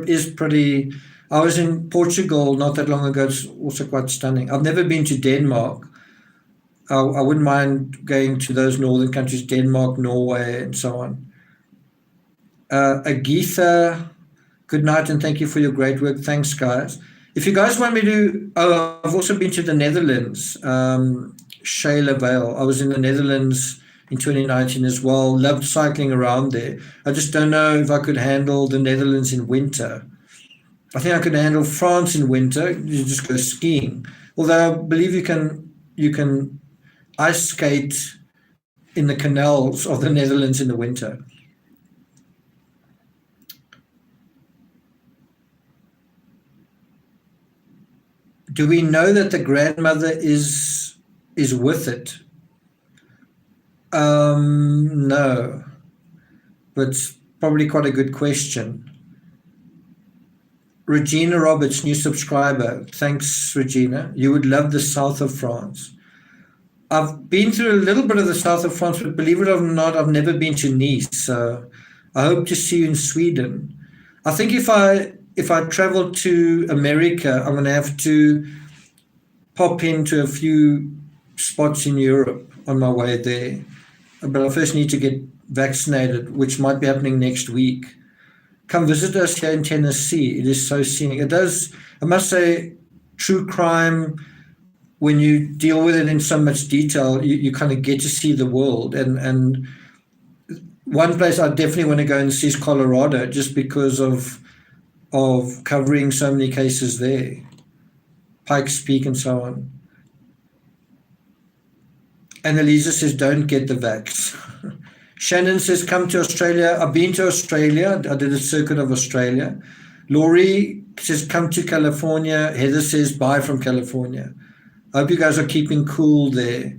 is pretty. I was in Portugal not that long ago. It's also quite stunning. I've never been to Denmark. I wouldn't mind going to those northern countries, Denmark, Norway, and so on. Agitha, good night and thank you for your great work. Thanks, guys. If you guys want me to, I've also been to the Netherlands, Shayla Vale. I was in the Netherlands in 2019 as well. Loved cycling around there. I just don't know if I could handle the Netherlands in winter. I think I could handle France in winter. You just go skiing. Although I believe you can ice skate in the canals of the Netherlands in the winter. Do we know that the grandmother is with it? No, but it's probably quite a good question. Regina Roberts, new subscriber. Thanks, Regina. You would love the south of France. I've been through a little bit of the south of France, but believe it or not, I've never been to Nice. So I hope to see you in Sweden. I think if I travel to America, I'm going to have to pop into a few spots in Europe on my way there. But I first need to get vaccinated, which might be happening next week. Come visit us here in Tennessee. It is so scenic. It does, I must say, true crime, when you deal with it in so much detail, you kind of get to see the world. And one place I definitely want to go and see is Colorado, just because of covering so many cases there, Pikes Peak and so on. And Elisa says, don't get the vax. Shannon says, come to Australia. I've been to Australia. I did a circuit of Australia. Laurie says, come to California. Heather says, bye from California. I hope you guys are keeping cool there.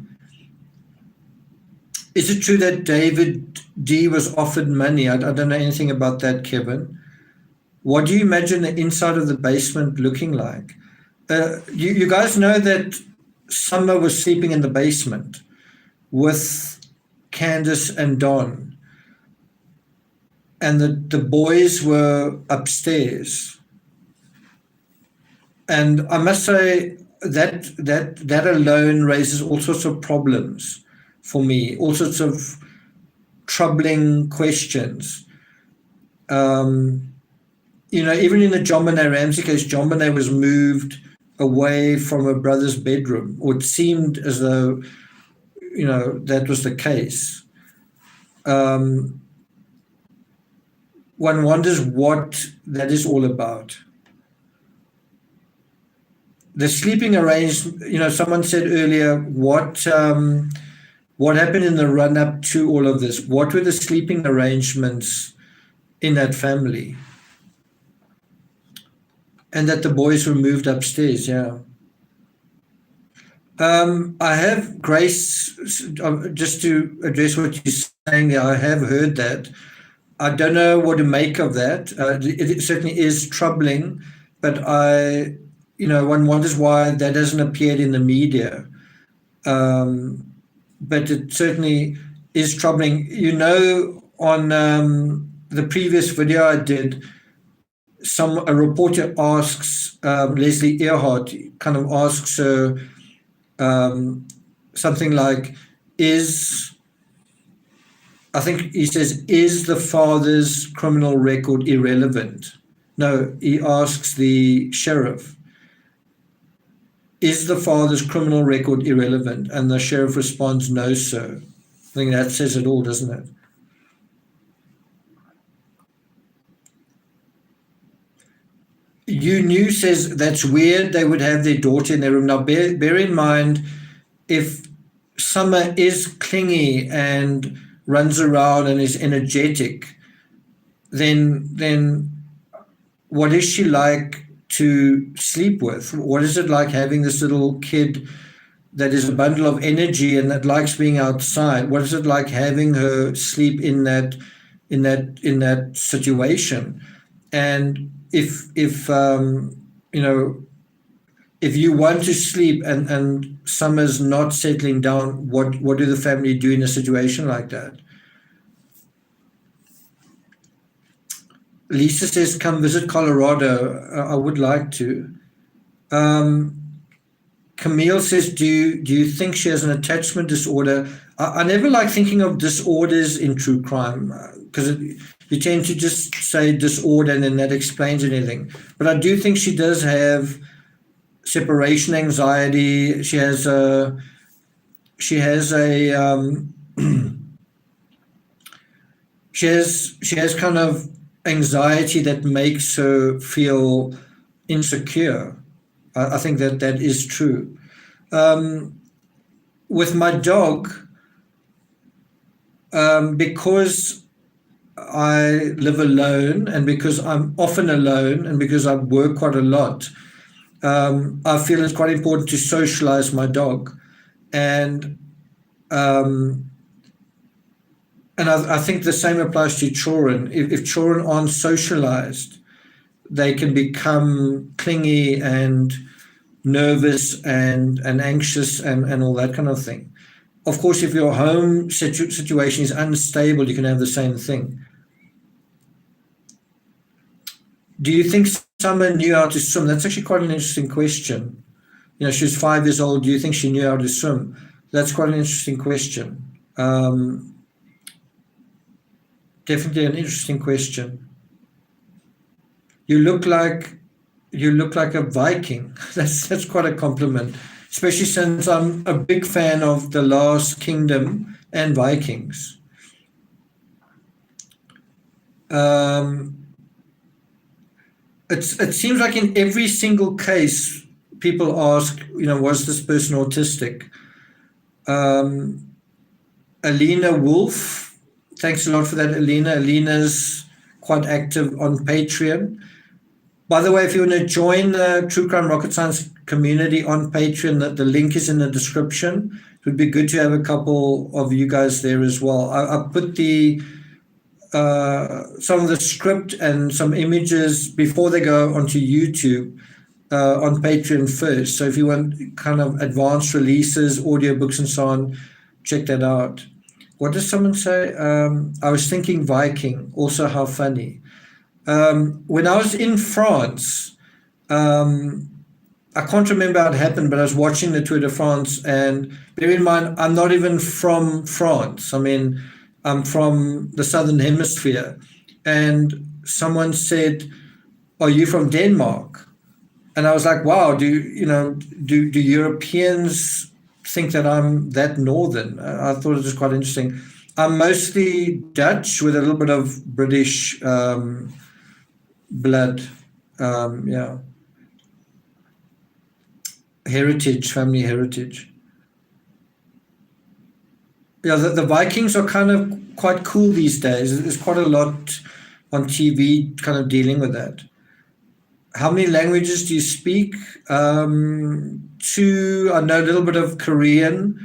Is it true that David D was offered money? I don't know anything about that, Kevin. What do you imagine the inside of the basement looking like? You guys know that Summer was sleeping in the basement with Candace and Don, and the boys were upstairs. And I must say that alone raises all sorts of problems for me, all sorts of troubling questions. Even in the John Bonet Ramsey case, John Bonet was moved away from her brother's bedroom, or it seemed as though, that was the case. One wonders what that is all about. The sleeping arrangement, someone said earlier, what happened in the run-up to all of this? What were the sleeping arrangements in that family? And that the boys were moved upstairs, yeah. I have, Grace, just to address what you're saying there, I have heard that. I don't know what to make of that. It certainly is troubling, but one wonders why that hasn't appeared in the media. But it certainly is troubling. On the previous video I did, a reporter asks Leslie Earhart, kind of asks her something like, I think he says, is the father's criminal record irrelevant? No, he asks the sheriff, is the father's criminal record irrelevant? And the sheriff responds, no, sir. I think that says it all, doesn't it? You knew says that's weird they would have their daughter in their room. Now, bear in mind, if Summer is clingy and runs around and is energetic, then what is she like to sleep with? What is it like having this little kid that is a bundle of energy and that likes being outside? What is it like having her sleep in that situation? And if you want to sleep and Summer's not settling down, what do the family do in a situation like that? Lisa says, come visit Colorado. I would like to. Camille says, do you think she has an attachment disorder? I never like thinking of disorders in true crime because you tend to just say disorder and then that explains anything. But I do think she does have separation anxiety. She has kind of anxiety that makes her feel insecure. I think that is true. With my dog, because I live alone and because I'm often alone and because I work quite a lot, I feel it's quite important to socialize my dog. And I think the same applies to children. If children aren't socialized, they can become clingy and nervous and anxious and all that kind of thing. Of course, if your home situation is unstable, you can have the same thing. Do you think Summer knew how to swim? That's actually quite an interesting question. She was 5 years old. Do you think she knew how to swim? That's quite an interesting question. Definitely an interesting question. You look like a Viking. That's quite a compliment, especially since I'm a big fan of The Last Kingdom and Vikings. It seems like in every single case, people ask, was this person autistic? Alina Wolf, thanks a lot for that, Alina. Alina's quite active on Patreon. By the way, if you want to join the True Crime Rocket Science community on Patreon, the link is in the description. It would be good to have a couple of you guys there as well. I put some of the script and some images before they go onto YouTube on Patreon first. So if you want kind of advanced releases, audiobooks and so on, check that out. What does someone say? I was thinking Viking, also how funny. When I was in France, I can't remember how it happened, but I was watching the Tour de France, and bear in mind, I'm not even from France. I mean, I'm from the Southern Hemisphere. And someone said, are you from Denmark? And I was like, wow, do Europeans think that I'm that northern? I thought it was quite interesting. I'm mostly Dutch with a little bit of British blood. Heritage, family heritage. Yeah, the Vikings are kind of quite cool these days. There's quite a lot on TV kind of dealing with that. How many languages do you speak? 2. I know a little bit of Korean.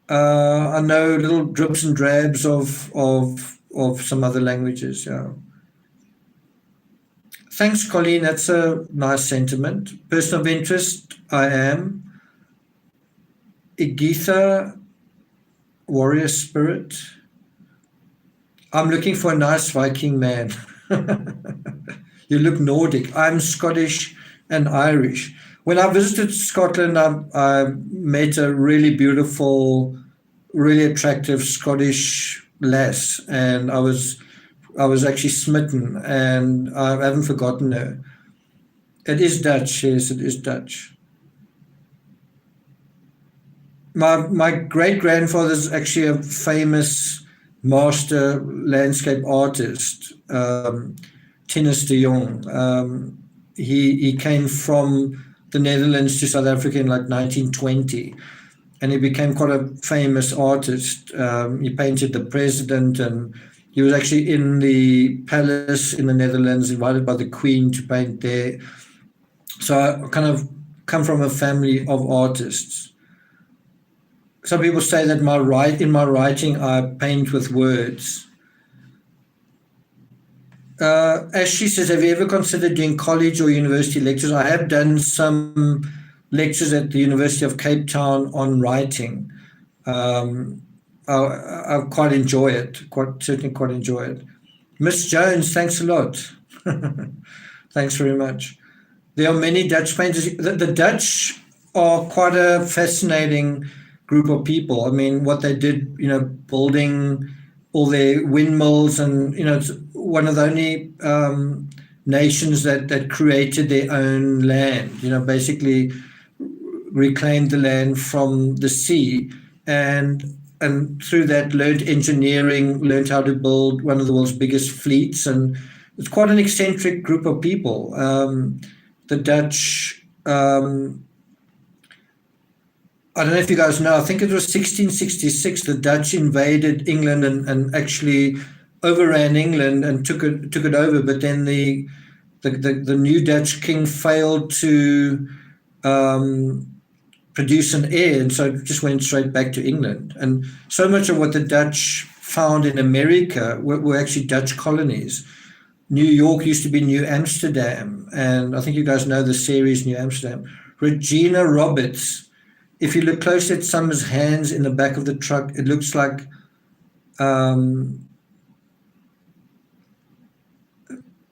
I know little drips and drabs of some other languages. Yeah. Thanks, Colleen. That's a nice sentiment. Person of interest, I am. Igitha, warrior spirit. I'm looking for a nice Viking man. You look Nordic. I'm Scottish and Irish. When I visited Scotland, I met a really beautiful, really attractive Scottish lass, and I was actually smitten, and I haven't forgotten her. It is Dutch, yes, it is Dutch. my great grandfather is actually a famous master landscape artist, Tinus de Jong. He came from the Netherlands to South Africa in like 1920, and he became quite a famous artist. He painted the president, and he was actually in the palace in the Netherlands, invited by the Queen to paint there. So I kind of come from a family of artists. Some people say that in my writing I paint with words. As she says, have you ever considered doing college or university lectures? I have done some lectures at the University of Cape Town on writing. I quite enjoy it, certainly quite enjoy it. Miss Jones, thanks a lot. Thanks very much. There are many Dutch painters. The Dutch are quite a fascinating group of people. I mean, what they did, building all their windmills, and it's one of the only nations that created their own land. Basically reclaimed the land from the sea, and through that learned engineering, learned how to build one of the world's biggest fleets, and it's quite an eccentric group of people. The Dutch. I don't know if you guys know, I think it was 1666, the Dutch invaded England and actually overran England and took it over. But then the new Dutch king failed to produce an heir, and so it just went straight back to England. And so much of what the Dutch found in America were actually Dutch colonies. New York used to be New Amsterdam, and I think you guys know the series New Amsterdam. Regina Roberts. If you look closely at Summer's hands in the back of the truck, it looks like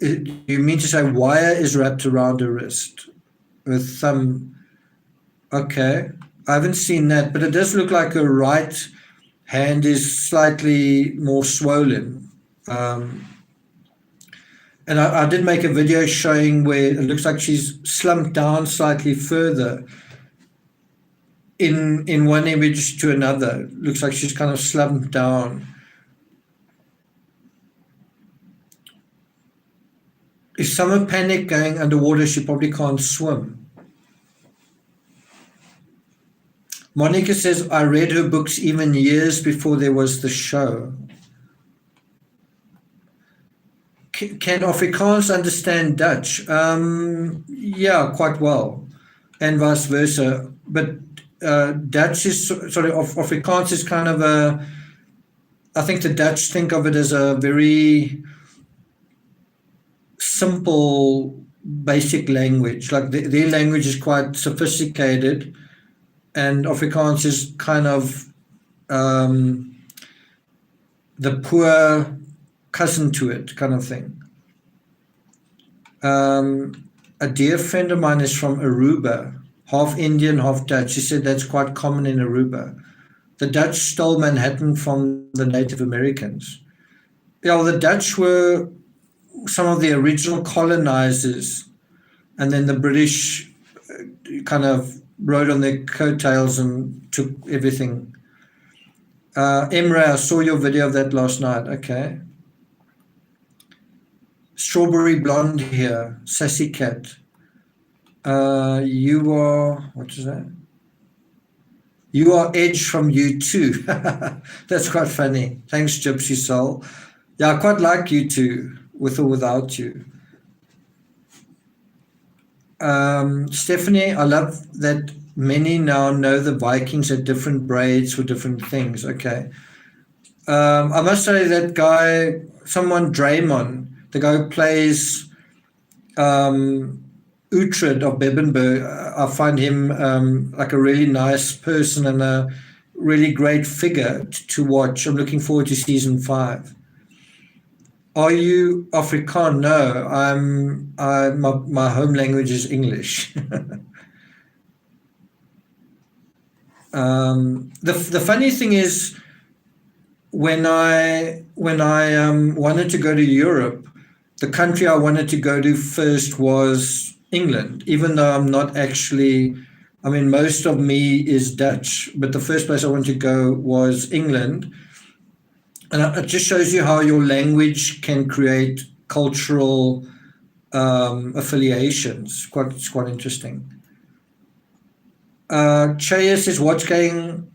you mean to say wire is wrapped around her wrist with thumb. Okay, I haven't seen that, but it does look like her right hand is slightly more swollen. And I did make a video showing where it looks like she's slumped down slightly further. In one image to another, looks like she's kind of slumped down. If Summer panicked going underwater, she probably can't swim. Monica says, I read her books even years before there was the show. Can Afrikaans understand Dutch? Yeah, quite well, and vice versa. But Dutch is Afrikaans is kind of I think the Dutch think of it as a very simple, basic language. Like their language is quite sophisticated, and Afrikaans is kind of the poor cousin to it, kind of thing. A dear friend of mine is from Aruba, half Indian, half Dutch. She said that's quite common in Aruba. The Dutch stole Manhattan from the Native Americans. Yeah, well, the Dutch were some of the original colonizers, and then the British kind of rode on their coattails and took everything. Emre, I saw your video of that last night. Okay. Strawberry blonde here, sassy cat. You are, what is that? You are Edge from U2. That's quite funny. Thanks, Gypsy Soul. Yeah, I quite like U2, with or without you. Stephanie, I love that many now know the Vikings had different braids for different things. Okay. I must say that guy, someone Draymond, the guy who plays Uhtred of Bebenberg, I find him like a really nice person and a really great figure to watch. I'm looking forward to season 5. Are you Afrikaans? No, my home language is English. The funny thing is, when I wanted to go to Europe, the country I wanted to go to first was England, even though I'm not actually I mean, most of me is Dutch, but the first place I wanted to go was England. And it just shows you how your language can create cultural affiliations. It's quite interesting. Chaya says, what's going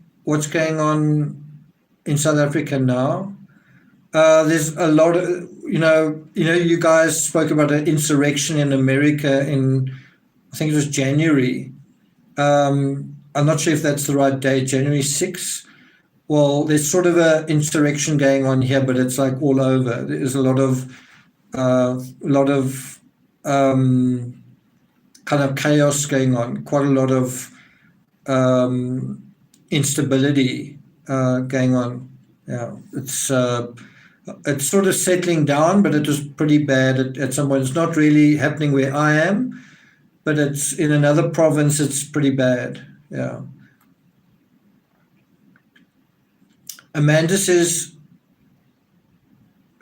on in South Africa now? There's a lot of, you guys spoke about an insurrection in America in, I think it was January. I'm not sure if that's the right date, January 6th. Well, there's sort of an insurrection going on here, but it's like all over. There's a lot of kind of chaos going on, quite a lot of instability going on. Yeah, it's sort of settling down, but it was pretty bad at some point. It's not really happening where I am, but it's in another province. It's pretty bad. Yeah. Amanda says,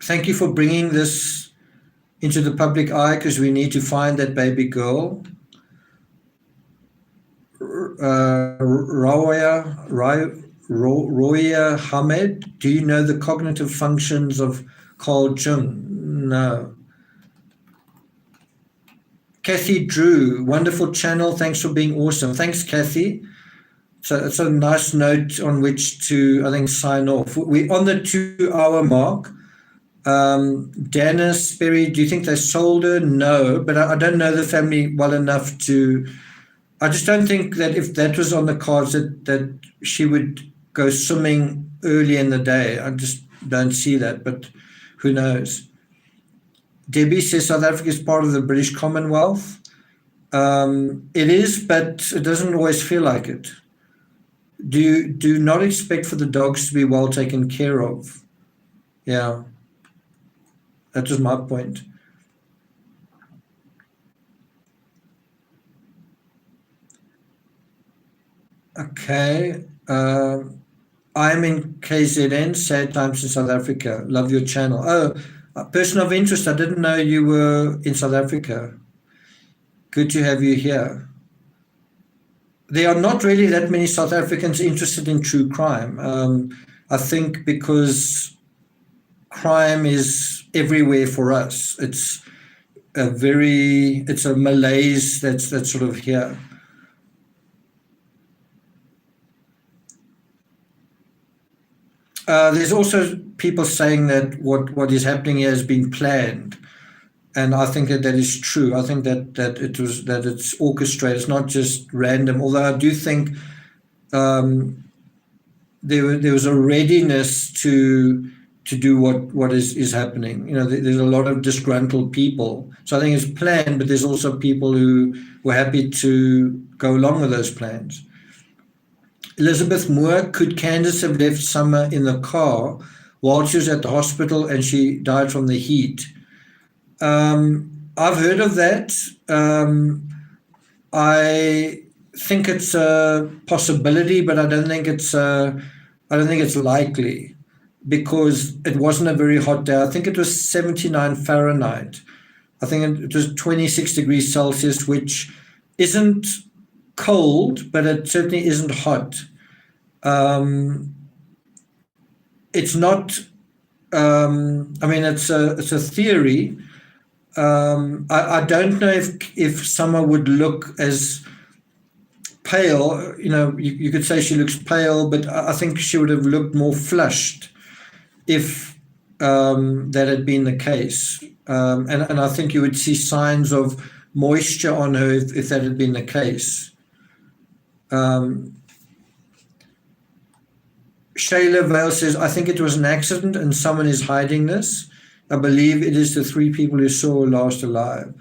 thank you for bringing this into the public eye because we need to find that baby girl. Roya Hamed, do you know the cognitive functions of Carl Jung? No. Kathy Drew, wonderful channel. Thanks for being awesome. Thanks, Kathy. So it's a nice note on which to, I think, sign off. We're on the 2-hour mark. Dana Sperry, do you think they sold her? No, but I don't know the family well enough to. I just don't think that if that was on the cards that she would go swimming early in the day. I just don't see that, but who knows? Debbie says South Africa is part of the British Commonwealth. It is, but it doesn't always feel like it. Do not expect for the dogs to be well taken care of. Yeah, that was my point. Okay. I'm in KZN, sad times in South Africa. Love your channel. Oh, a person of interest. I didn't know you were in South Africa. Good to have you here. There are not really that many South Africans interested in true crime. I think because crime is everywhere for us. It's a malaise that's sort of here. There's also people saying that what is happening here has been planned. And I think that is true. I think that it's orchestrated. It's not just random. Although I do think there was a readiness to do what is happening. There's a lot of disgruntled people. So I think it's planned, but there's also people who were happy to go along with those plans. Elizabeth Moore, could Candace have left Summer in the car while she was at the hospital and she died from the heat? I've heard of that. I think it's a possibility, but I don't think it's likely because it wasn't a very hot day. I think it was 79 Fahrenheit. I think it was 26 degrees Celsius, which isn't cold, but it certainly isn't hot. It's not. It's a theory. I don't know if Summer would look as pale. You could say she looks pale, but I think she would have looked more flushed if that had been the case. And I think you would see signs of moisture on her if that had been the case. Shayla Vale says, I think it was an accident and someone is hiding this. I believe it is the 3 people who saw her last alive.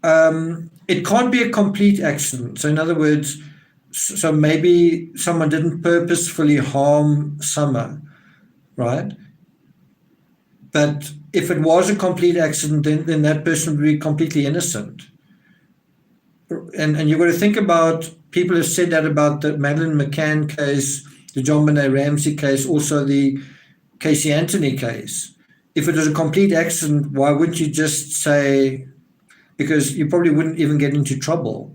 It can't be a complete accident. So in other words, so maybe someone didn't purposefully harm Summer, right? But if it was a complete accident, then that person would be completely innocent. And you've got to think about, people have said that about the Madeleine McCann case, the John Benet Ramsey case, also the Casey Anthony case. If it was a complete accident, why wouldn't you just say, because you probably wouldn't even get into trouble.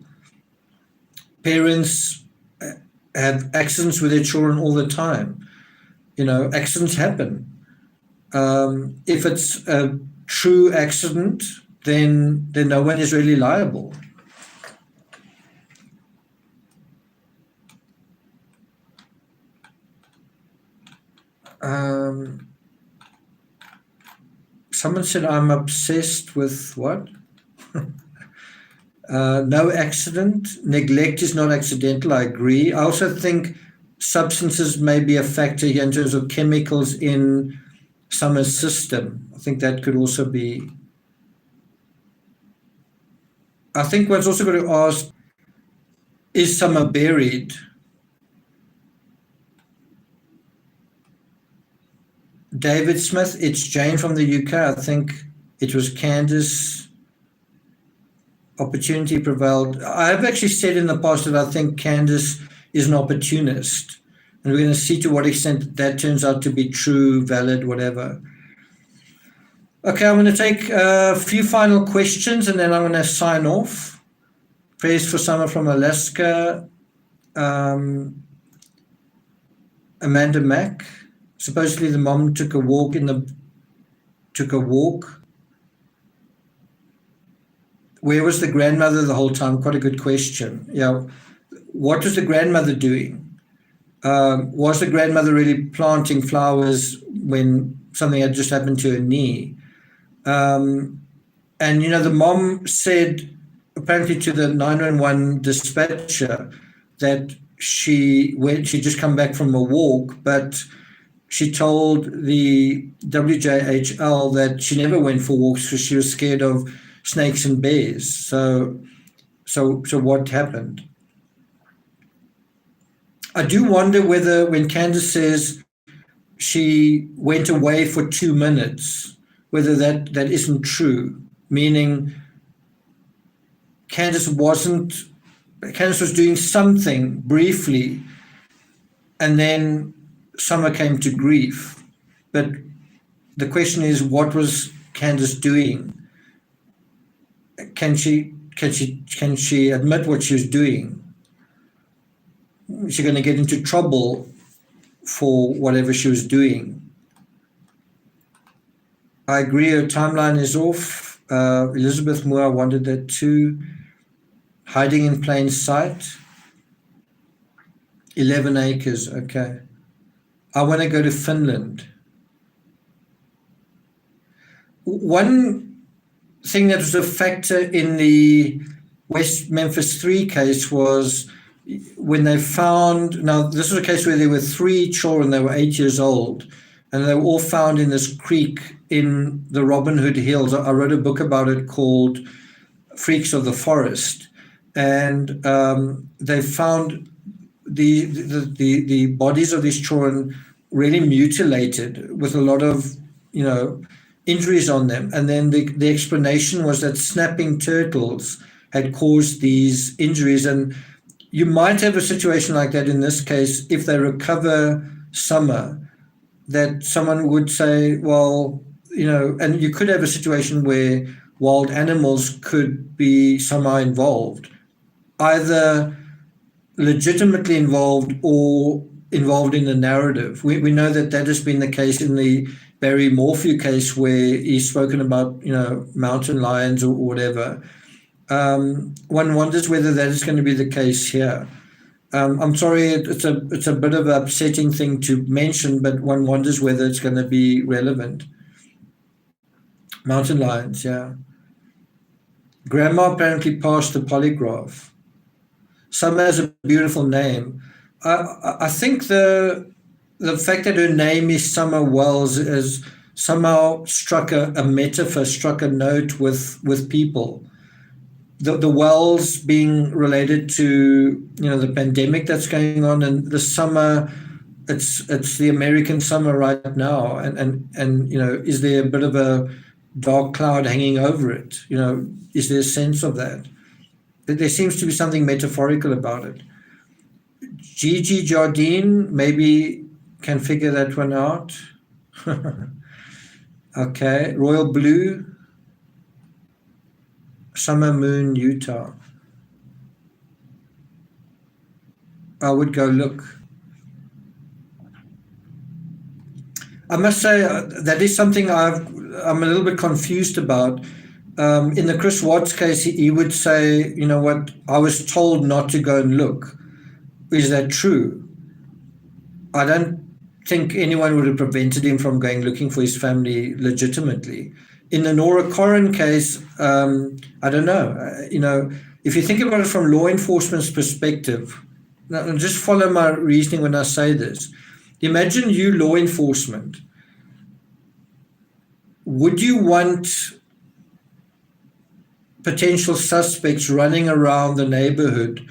parents have accidents with their children all the time. Accidents happen. If it's a true accident, then no one is really liable. Someone said I'm obsessed with what? No accident. Neglect is not accidental. I agree. I also think substances may be a factor here in terms of chemicals in Summer's system. I think that could also be. I think one's also got to ask, is Summer buried? David Smith, it's Jane from the UK. I think it was Candace. Opportunity prevailed. I have actually said in the past that I think Candace is an opportunist, and we're going to see to what extent that turns out to be true, valid, whatever. Okay, I'm going to take a few final questions and then I'm going to sign off. Prayers for Summer from Alaska. Amanda Mack. Supposedly the mom took a walk. Where was the grandmother the whole time? Quite a good question. Yeah. What was the grandmother doing? Was the grandmother really planting flowers when something had just happened to her knee? And, the mom said apparently to the 911 dispatcher that she'd just come back from a walk, but she told the WJHL that she never went for walks because she was scared of snakes and bears. So what happened? I do wonder whether when Candace says she went away for 2 minutes, whether that isn't true, meaning Candace was doing something briefly and then Summer came to grief. But the question is, what was Candace doing? Can she admit what she was doing? Is she going to get into trouble for whatever she was doing? I agree, her timeline is off. Elizabeth Moore, I wondered that too. Hiding in plain sight. 11 acres, okay. I want to go to Finland. One thing that was a factor in the West Memphis 3 case was when they found, now this was a case where there were 3 children, they were 8 years old, and they were all found in this creek in the Robin Hood Hills. I wrote a book about it called Freaks of the Forest, and they found the bodies of these children really mutilated with a lot of, injuries on them. And then the explanation was that snapping turtles had caused these injuries. And you might have a situation like that in this case if they recover Summer, that someone would say, well, and you could have a situation where wild animals could be somehow involved, either legitimately involved or involved in the narrative. We know that has been the case in the Barry Morphew case, where he's spoken about, mountain lions or whatever. One wonders whether that is going to be the case here. I'm sorry, it's a bit of an upsetting thing to mention, but one wonders whether it's going to be relevant. Mountain lions, yeah. Grandma apparently passed the polygraph. Summer has a beautiful name. I think the fact that her name is Summer Wells has somehow struck a metaphor, struck a note with people. The wells being related to the pandemic that's going on, and the summer, it's the American summer right now, and is there a bit of a dark cloud hanging over it? Is there a sense of that? There seems to be something metaphorical about it. Gigi Jardine maybe can figure that one out. Okay, Royal Blue, Summer Moon, Utah. I would go look. I must say that is something I'm a little bit confused about. In the Chris Watts case, he would say, you know what, I was told not to go and look. Is that true? I don't think anyone would have prevented him from going looking for his family legitimately. In the Nora Corrin case, I don't know. If you think about it from law enforcement's perspective, now, just follow my reasoning when I say this. Imagine you, law enforcement. Would you want potential suspects running around the neighborhood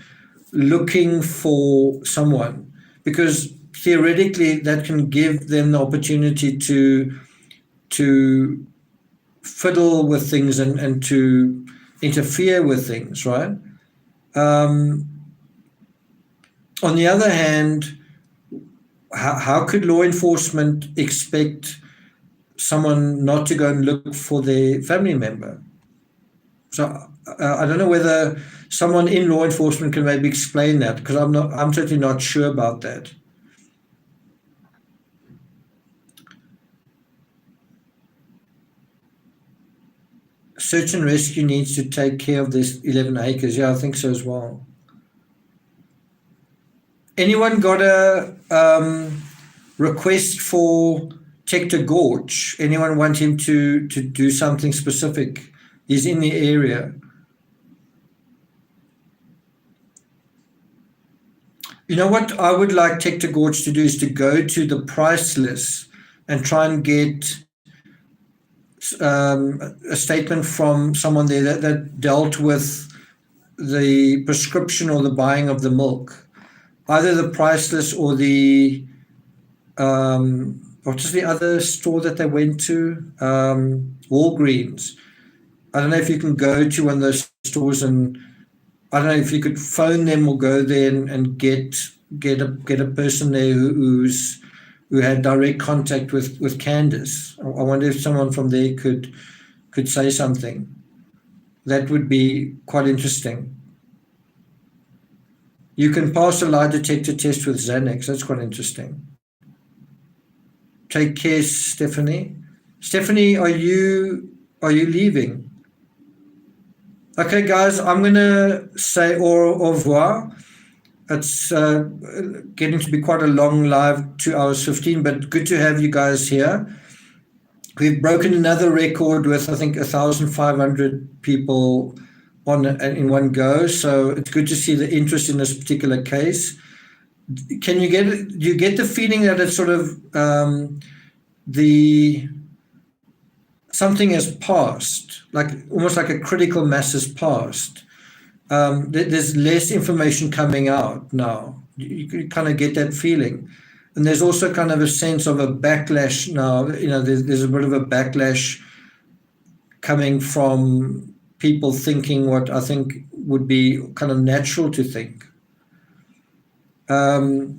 looking for someone? Because theoretically, that can give them the opportunity to fiddle with things and to interfere with things, right? On the other hand, how could law enforcement expect someone not to go and look for their family member? So I don't know whether someone in law enforcement can maybe explain that, because I'm certainly not sure about that. Search and rescue needs to take care of this 11 acres. Yeah, I think so as well. Anyone got a request for Tector Gorge? Anyone want him to do something specific? He's in the area. You know what I would like Tector Gorge to do is to go to the price list and try and get a statement from someone there that dealt with the prescription or the buying of the milk. Either the price list or the, what is the other store that they went to? Walgreens. I don't know if you can go to one of those stores, and I don't know if you could phone them or go there and get a person there who had direct contact with Candace. I wonder if someone from there could say something. That would be quite interesting. You can pass a lie detector test with Xanax. That's quite interesting. Take care, Stephanie. Stephanie, are you leaving? Okay, guys, I'm going to say au revoir. It's getting to be quite a long live, 2 hours 15, but good to have you guys here. We've broken another record with, I think, 1,500 people in one go. So it's good to see the interest in this particular case. Do you get the feeling that it's sort of something has passed, like almost like a critical mass has passed? There's less information coming out now. You kind of get that feeling. And there's also kind of a sense of a backlash now. There's a bit of a backlash coming from people thinking what I think would be kind of natural to think. So,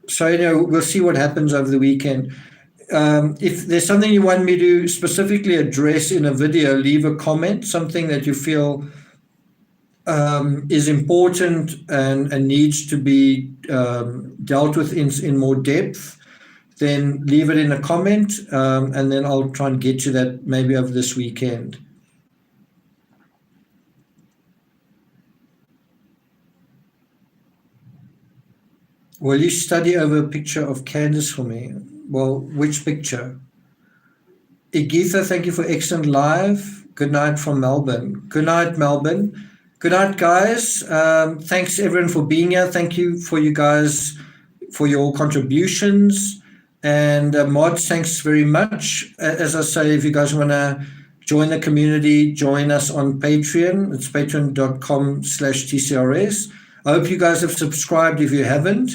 we'll see what happens over the weekend. If there's something you want me to specifically address in a video, leave a comment, something that you feel is important and needs to be dealt with in more depth, then leave it in a comment, and then I'll try and get to that maybe over this weekend. Will you study over a picture of Candace for me? Well, which picture? Igitha, thank you for excellent live. Good night from Melbourne. Good night, Melbourne. Good night, guys. Thanks, everyone, for being here. Thank you for you guys for your contributions. And mods, thanks very much. As I say, if you guys want to join the community, join us on Patreon. It's patreon.com/TCRS. I hope you guys have subscribed if you haven't.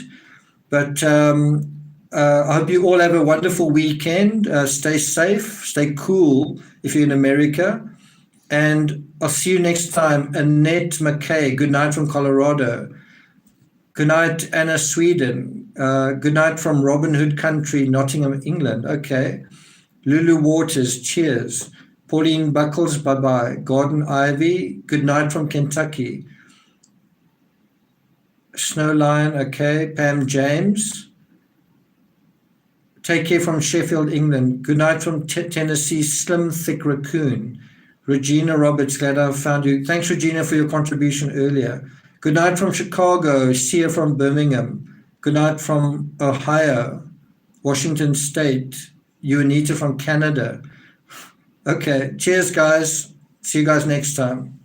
But I hope you all have a wonderful weekend. Stay safe, stay cool if you're in America. And I'll see you next time. Annette McKay, good night from Colorado. Good night, Anna Sweden. Good night from Robin Hood Country, Nottingham, England. Okay. Lulu Waters, cheers. Pauline Buckles, bye-bye. Gordon Ivy, good night from Kentucky. Snowline, okay. Pam James. Take care from Sheffield, England. Good night from Tennessee, Slim Thick Raccoon. Regina Roberts, glad I found you. Thanks, Regina, for your contribution earlier. Good night from Chicago, Sia from Birmingham. Good night from Ohio, Washington State, Anita from Canada. Okay, cheers, guys. See you guys next time.